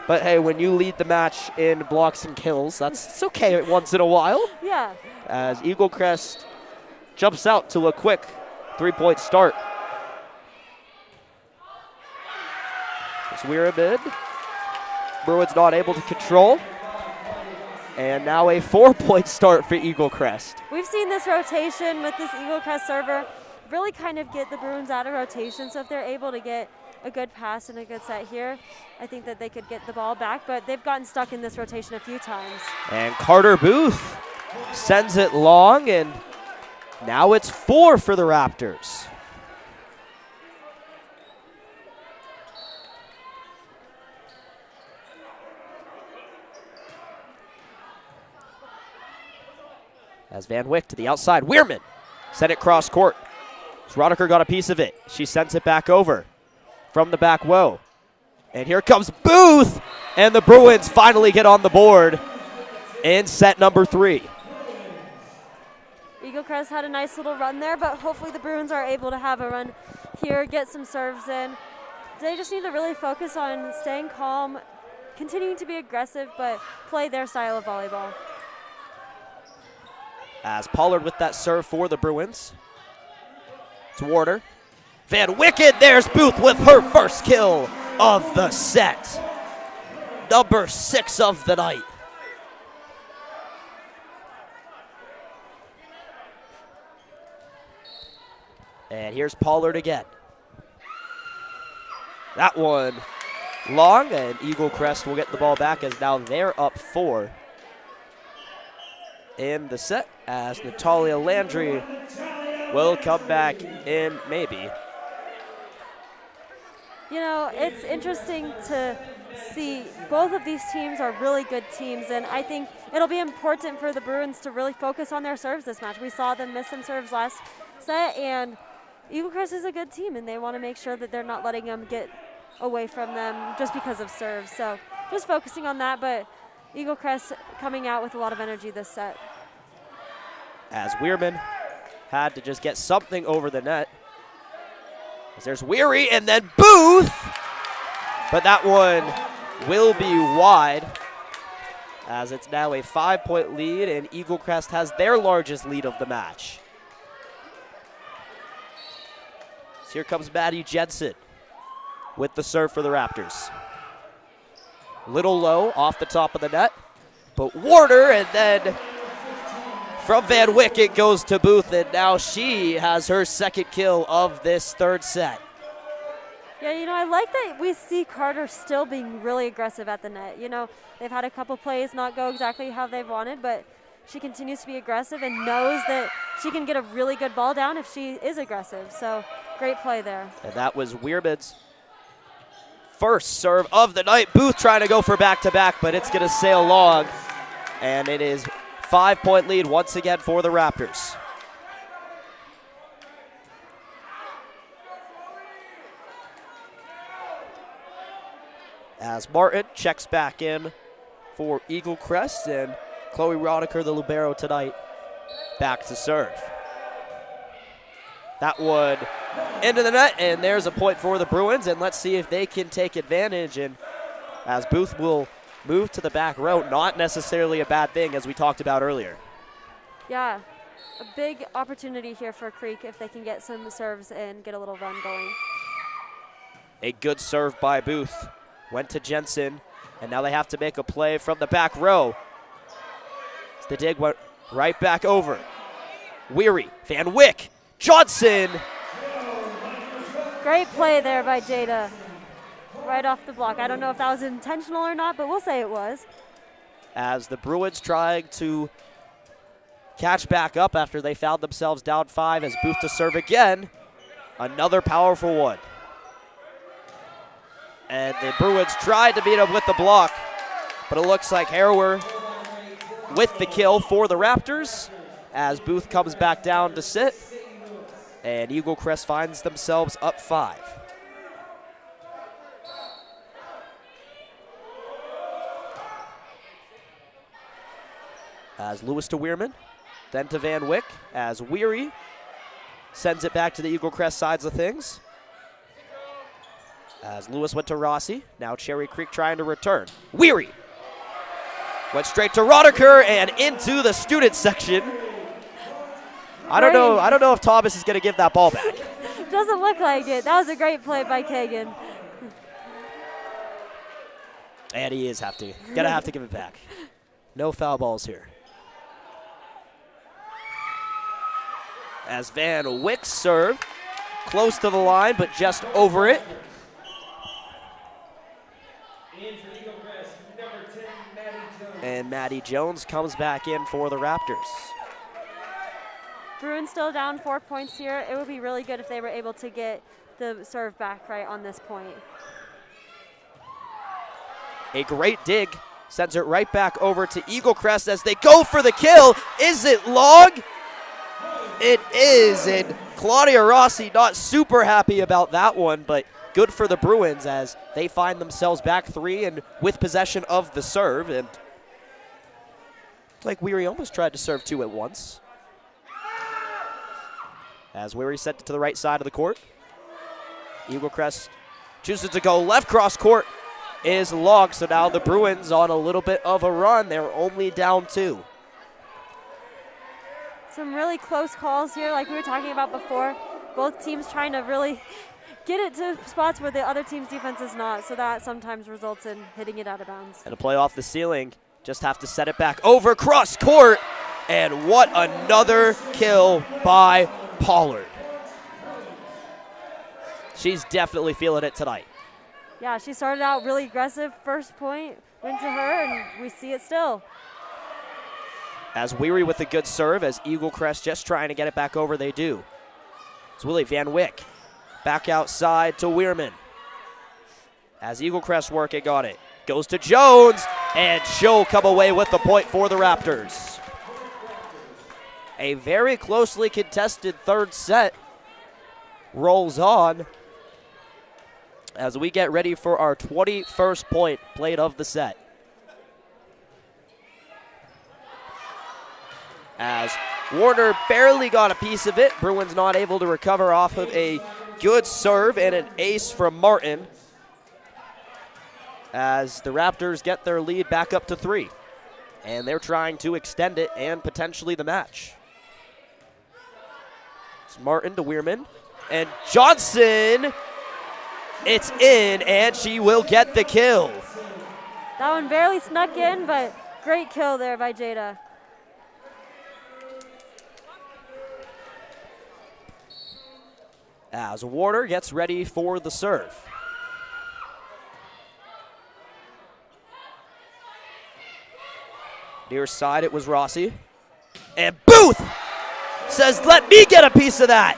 But hey, when you lead the match in blocks and kills, it's okay once in a while. Yeah. As Eaglecrest jumps out to a quick 3-point start. It's Weirabid. Bruins not able to control. And now a 4-point start for Eaglecrest. We've seen this rotation with this Eaglecrest server really kind of get the Bruins out of rotation. So if they're able to get a good pass and a good set here, I think that they could get the ball back, but they've gotten stuck in this rotation a few times. And Carter Booth sends it long, and now it's 4 for the Raptors. As Van Wyck to the outside, Weirman sent it cross court. Rodiker got a piece of it. She sends it back over from the back row. And here comes Booth, and the Bruins finally get on the board in set number 3. Eaglecrest had a nice little run there, but hopefully the Bruins are able to have a run here, get some serves in. They just need to really focus on staying calm, continuing to be aggressive, but play their style of volleyball. As Pollard with that serve for the Bruins. It's Warner. Van Wicked, there's Booth with her first kill of the set. Number 6 of the night. And here's Pollard again. That one long, and Eaglecrest will get the ball back as now they're up 4 in the set as Natalia Landry will come back in maybe. You know, it's interesting to see both of these teams are really good teams, and I think it'll be important for the Bruins to really focus on their serves this match. We saw them miss some serves last set, and Eaglecrest is a good team, and they want to make sure that they're not letting them get away from them just because of serves. So just focusing on that, but Eaglecrest coming out with a lot of energy this set. As Weirman had to just get something over the net. As there's Weary and then Booth, but that one will be wide as it's now a 5-point lead and Eaglecrest has their largest lead of the match. So here comes Maddie Jensen with the serve for the Raptors. Little low off the top of the net, but Warner, and then from Van Wyck, it goes to Booth, and now she has her second kill of this third set. Yeah, you know, I like that we see Carter still being really aggressive at the net. You know, they've had a couple plays not go exactly how they've wanted, but she continues to be aggressive and knows that she can get a really good ball down if she is aggressive. So, great play there. And that was Weirman's first serve of the night. Booth trying to go for back-to-back, but it's going to sail long, and it is 5-point lead once again for the Raptors. As Martin checks back in for Eaglecrest, and Chloe Rodiker, the libero tonight, back to serve. That one into the net, and there's a point for the Bruins, and let's see if they can take advantage. And as Booth will move to the back row, not necessarily a bad thing as we talked about earlier. Yeah, a big opportunity here for Creek if they can get some serves and get a little run going. A good serve by Booth. Went to Jensen, and now they have to make a play from the back row. The dig went right back over. Weary, Van Wyck, Johnson. Great play there by Jada. Right off the block. I don't know if that was intentional or not, but we'll say it was. As the Bruins trying to catch back up after they found themselves down 5, as Booth to serve again. Another powerful one. And the Bruins tried to beat him with the block, but it looks like Harrower with the kill for the Raptors as Booth comes back down to sit, and Eaglecrest finds themselves up 5. As Lewis to Weirman, then to Van Wyck, as Weary sends it back to the Eaglecrest sides of things. As Lewis went to Rossi, now Cherry Creek trying to return. Weary went straight to Rodeker and into the student section. I don't know if Thomas is going to give that ball back. Doesn't look like it. That was a great play by Kagan. And he is gonna have to give it back. No foul balls here. As Van Wyck serve, close to the line, but just over it. And Maddie Jones comes back in for the Raptors. Bruins still down 4 points here. It would be really good if they were able to get the serve back right on this point. A great dig sends it right back over to Eaglecrest as they go for the kill. Is it long? It is, and Claudia Rossi not super happy about that one, but good for the Bruins as they find themselves back 3 and with possession of the serve. And like Weary almost tried to serve 2 at once. As Weary sent it to the right side of the court. Eaglecrest chooses to go left cross court. Is long, so now the Bruins on a little bit of a run. They're only down 2. Some really close calls here, like we were talking about before. Both teams trying to really get it to spots where the other team's defense is not, so that sometimes results in hitting it out of bounds. And a play off the ceiling. Just have to set it back over cross court. And what another kill by Pollard. She's definitely feeling it tonight. Yeah, she started out really aggressive. First point went to her, and we see it still. As Weary with a good serve, as Eaglecrest just trying to get it back over, they do. It's Willie Van Wyck back outside to Weirman. As Eaglecrest working on it. Goes to Jones, and she'll come away with the point for the Raptors. A very closely contested third set rolls on as we get ready for our 21st point played of the set. As Warner barely got a piece of it, Bruins not able to recover off of a good serve and an ace from Martin. As the Raptors get their lead back up to 3. And they're trying to extend it and potentially the match. It's Martin to Weirman. And Johnson, it's in, and she will get the kill. That one barely snuck in, but great kill there by Jada. As Warner gets ready for the serve. Near side, it was Rossi. And Booth says, let me get a piece of that.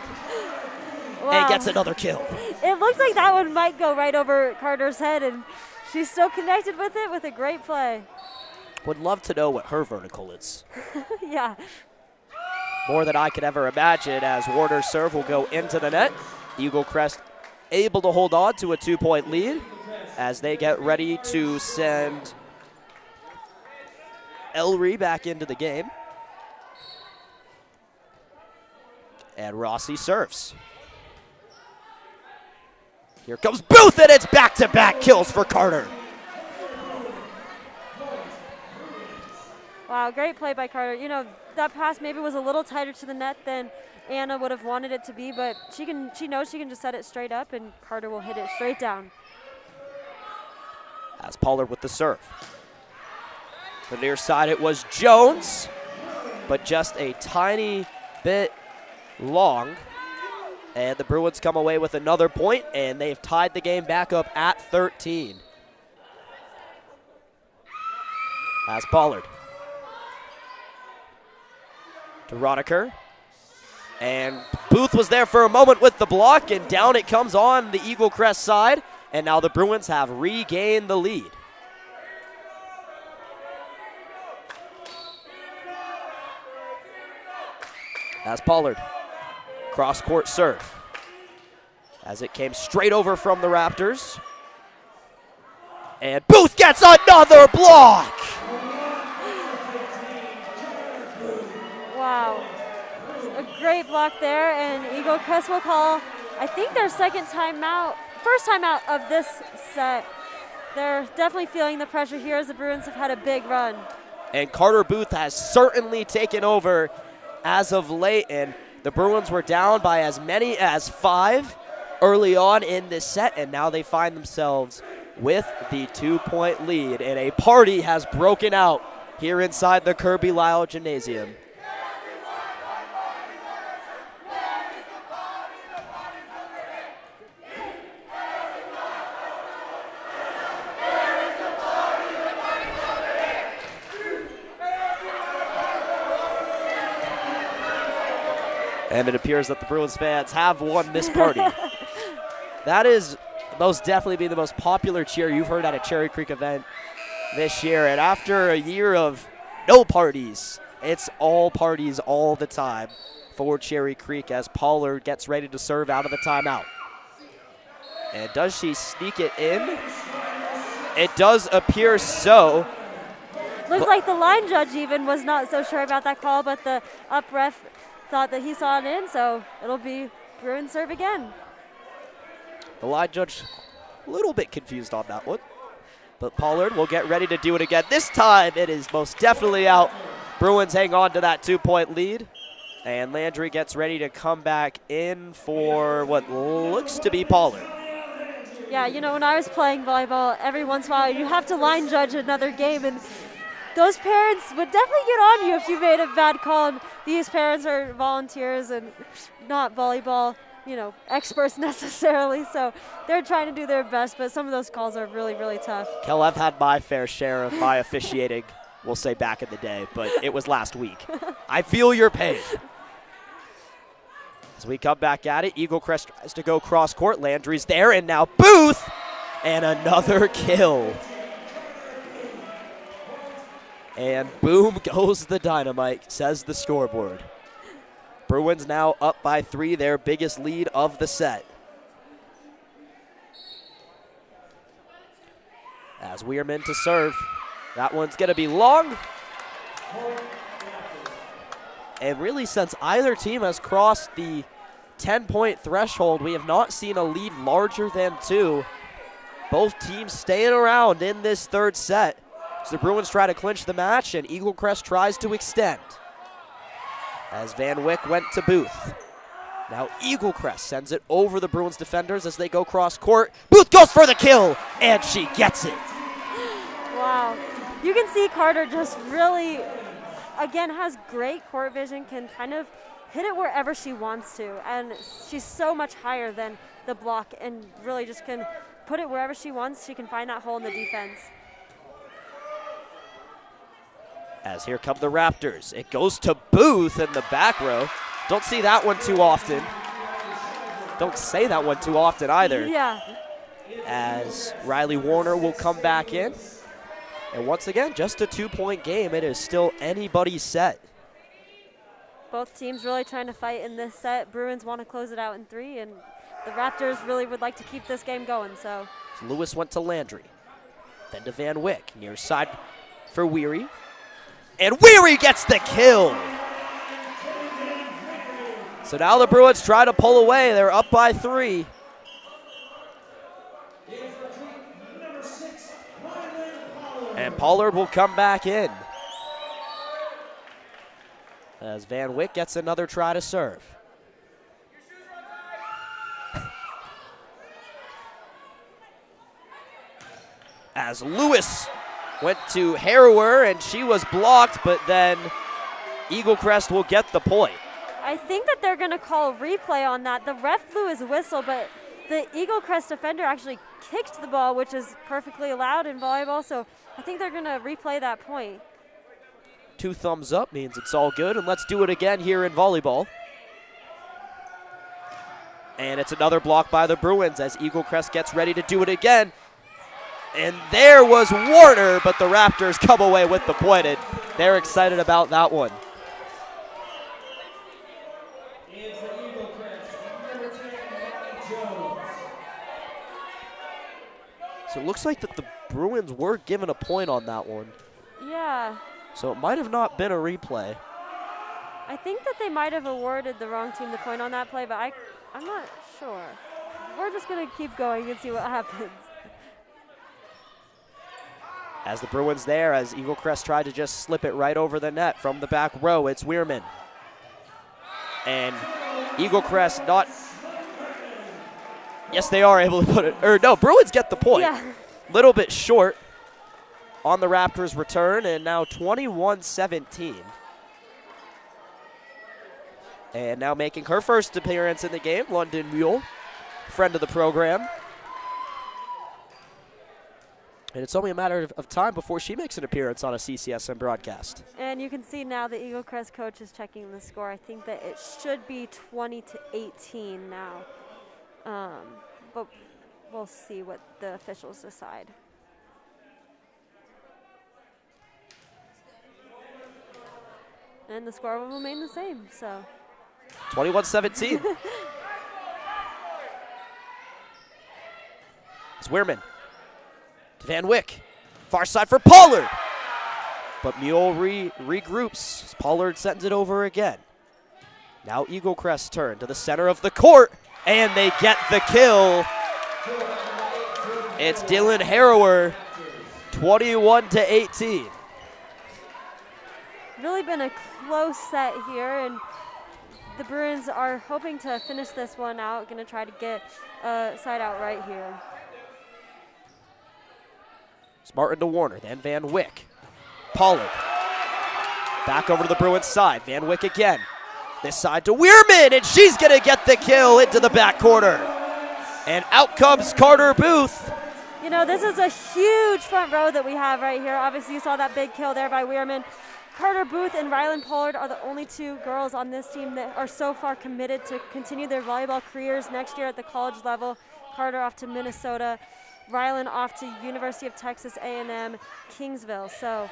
Wow. And gets another kill. It looks like that one might go right over Carter's head, and she's still connected with it with a great play. Would love to know what her vertical is. Yeah. More than I could ever imagine, as Warner's serve will go into the net. Eaglecrest able to hold on to a 2-point lead as they get ready to send Ellery back into the game. And Rossi serves. Here comes Booth, and it's back-to-back kills for Carter. Wow, Wow, great play by Carter. You know, that pass maybe was a little tighter to the net than Anna would have wanted it to be, but she knows she can just set it straight up, and Carter will hit it straight down. As Pollard with the serve. The near side, it was Jones, but just a tiny bit long. And the Bruins come away with another point, and they've tied the game back up at 13. As Pollard. To Rodiker. And Booth was there for a moment with the block, and down it comes on the Eaglecrest side. And now the Bruins have regained the lead. As Pollard. Cross-court serve. As it came straight over from the Raptors. And Booth gets another block! Wow. A great block there, and Eaglecrest will call, I think, their first timeout of this set. They're definitely feeling the pressure here as the Bruins have had a big run. And Carter Booth has certainly taken over as of late, and the Bruins were down by as many as 5 early on in this set, and now they find themselves with the 2-point lead, and a party has broken out here inside the Kirby Lyle Gymnasium. And it appears that the Bruins fans have won this party. That is most definitely be the most popular cheer you've heard at a Cherry Creek event this year. And after a year of no parties, it's all parties all the time for Cherry Creek as Pollard gets ready to serve out of the timeout. And does she sneak it in? It does appear so. Looked like the line judge even was not so sure about that call, but the up ref thought that he saw it in, so it'll be Bruins serve again. The line judge a little bit confused on that one. But Pollard will get ready to do it again. This time it is most definitely out. Bruins hang on to that 2-point lead. And Landry gets ready to come back in for what looks to be Pollard. Yeah, you know, when I was playing volleyball, every once in a while you have to line judge another game, and those parents would definitely get on you if you made a bad call. And these parents are volunteers and not volleyball, you know, experts necessarily. So they're trying to do their best, but some of those calls are really, really tough. Kel, I've had my fair share of my officiating, we'll say back in the day, but it was last week. I feel your pain. As we come back at it, Eaglecrest tries to go cross court. Landry's there, and now Booth, and another kill. And boom goes the dynamite, says the scoreboard. Bruins now up by 3, their biggest lead of the set. As Weirman to serve. That one's going to be long. And really, since either team has crossed the 10-point threshold, we have not seen a lead larger than 2. Both teams staying around in this third set. So the Bruins try to clinch the match, and Eaglecrest tries to extend. As Van Wyck went to Booth. Now Eaglecrest sends it over the Bruins defenders as they go cross court. Booth goes for the kill, and she gets it. Wow. You can see Carter just really, again, has great court vision, can kind of hit it wherever she wants to. And she's so much higher than the block and really just can put it wherever she wants. She can find that hole in the defense. As here come the Raptors. It goes to Booth in the back row. Don't see that one too often. Don't say that one too often either. Yeah. As Riley Warner will come back in. And once again, just a 2-point game. It is still anybody's set. Both teams really trying to fight in this set. Bruins want to close it out in 3, and the Raptors really would like to keep this game going. So Lewis went to Landry. Then to Van Wyck. Near side for Weary. And Weary gets the kill. So now the Bruins try to pull away. They're up by 3. And Pollard will come back in. as Van Wyck gets another try to serve. As Lewis went to Harrower, and she was blocked, but then Eaglecrest will get the point. I think that they're going to call a replay on that. The ref blew his whistle, but the Eaglecrest defender actually kicked the ball, which is perfectly allowed in volleyball, so I think they're going to replay that point. 2 thumbs up means it's all good, and let's do it again here in volleyball. And it's another block by the Bruins as Eaglecrest gets ready to do it again. And there was Warner, but the Raptors come away with the point, and they're excited about that one. And for Eaglecrest, number 10, Maddie Jones. So it looks like that the Bruins were given a point on that one. Yeah. So it might have not been a replay. I think that they might have awarded the wrong team the point on that play, but I'm not sure. We're just going to keep going and see what happens. As the Bruins there, as Eaglecrest tried to just slip it right over the net from the back row, it's Weirman. And Eaglecrest not, yes, they are able to put it, or no, Bruins get the point. Yeah. Little bit short on the Raptors' return, and now 21-17. And now making her first appearance in the game, London Mule, friend of the program. And it's only a matter of time before she makes an appearance on a CCSN broadcast. And you can see now the Eaglecrest coach is checking the score. I think that it should be 20-18 now. But we'll see what the officials decide. And the score will remain the same, so. 21-17. It's Weirman. To Van Wyck. Far side for Pollard. But Mule regroups. Pollard sends it over again. Now Eaglecrest's turn to the center of the court. And they get the kill. It's Dylan Harrower. 21-18. Really been a close set here, and the Bruins are hoping to finish this one out. Going to try to get a side out right here. Martin to Warner, then Van Wyck. Pollard. Back over to the Bruins side. Van Wyck again. This side to Weirman, and she's going to get the kill into the back corner. And out comes Carter Booth. You know, this is a huge front row that we have right here. Obviously, you saw that big kill there by Weirman. Carter Booth and Rylan Pollard are the only 2 girls on this team that are so far committed to continue their volleyball careers next year at the college level. Carter off to Minnesota. Rylan off to University of Texas A&M, Kingsville. So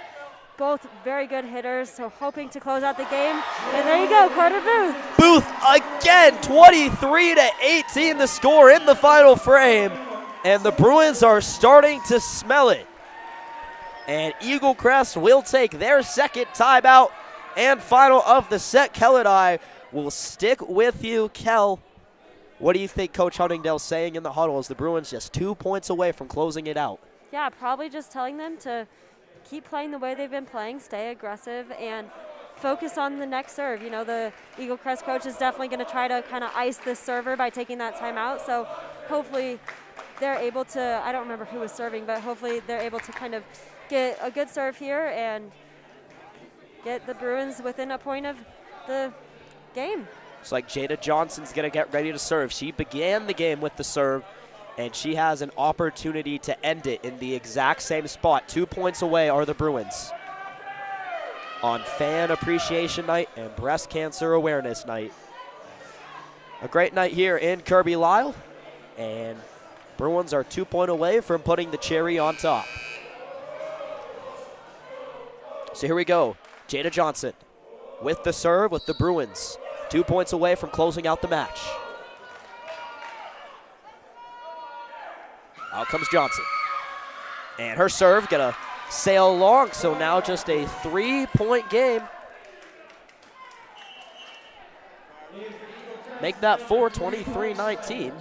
both very good hitters, so hoping to close out the game. And there you go, Carter Booth. Booth again, 23-18 the score in the final frame. And the Bruins are starting to smell it. And Eaglecrest will take their second timeout and final of the set. Kel and I will stick with you, Kel. What do you think Coach Huntingdale's saying in the huddle as the Bruins just 2 points away from closing it out? Yeah, probably just telling them to keep playing the way they've been playing, stay aggressive, and focus on the next serve. You know, the Eaglecrest coach is definitely going to try to kind of ice this server by taking that timeout. So hopefully they're able to, I don't remember who was serving, but hopefully they're able to kind of get a good serve here and get the Bruins within a point of the game. Looks like Jada Johnson's going to get ready to serve. She began the game with the serve, and she has an opportunity to end it in the exact same spot. 2 points away are the Bruins on Fan Appreciation Night and Breast Cancer Awareness Night. A great night here in Kirby Lisle, and Bruins are 2 points away from putting the cherry on top. So here we go. Jada Johnson with the serve with the Bruins. 2 points away from closing out the match. Out comes Johnson. And her serve gonna sail long, so now just a 3-point game. Make that 4, 23-19.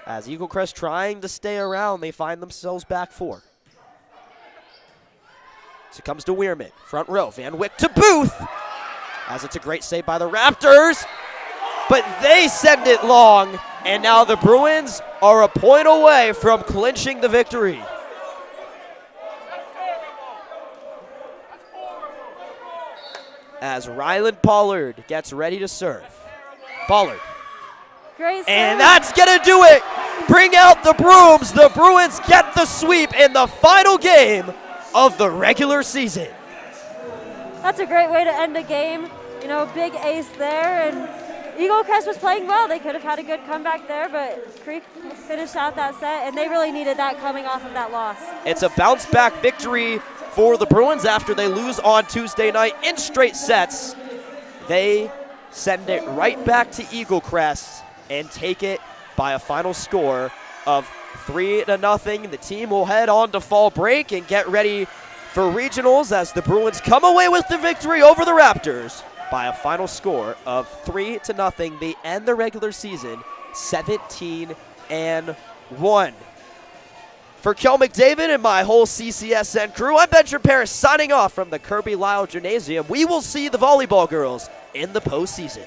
As Eaglecrest trying to stay around, they find themselves back 4. She comes to Weirman. Front row. Van Wyck to Booth. As it's a great save by the Raptors. But they send it long. And now the Bruins are a point away from clinching the victory. As Ryland Pollard gets ready to serve. Pollard. Great serve. And that's going to do it. Bring out the brooms. The Bruins get the sweep in the final game of the regular season. That's a great way to end a game. You know, big ace there, and Eaglecrest was playing well. They could have had a good comeback there, but Creek finished out that set, and they really needed that coming off of that loss. It's a bounce-back victory for the Bruins after they lose on Tuesday night in straight sets. They send it right back to Eaglecrest and take it by a final score of 3-0. The team will head on to fall break and get ready for regionals as the Bruins come away with the victory over the Raptors by a final score of 3-0. They end the regular season 17-1. For Kel McDavid and my whole CCSN crew, I'm Benjamin Paris signing off from the Kirby Lyle Gymnasium. We will see the volleyball girls in the postseason.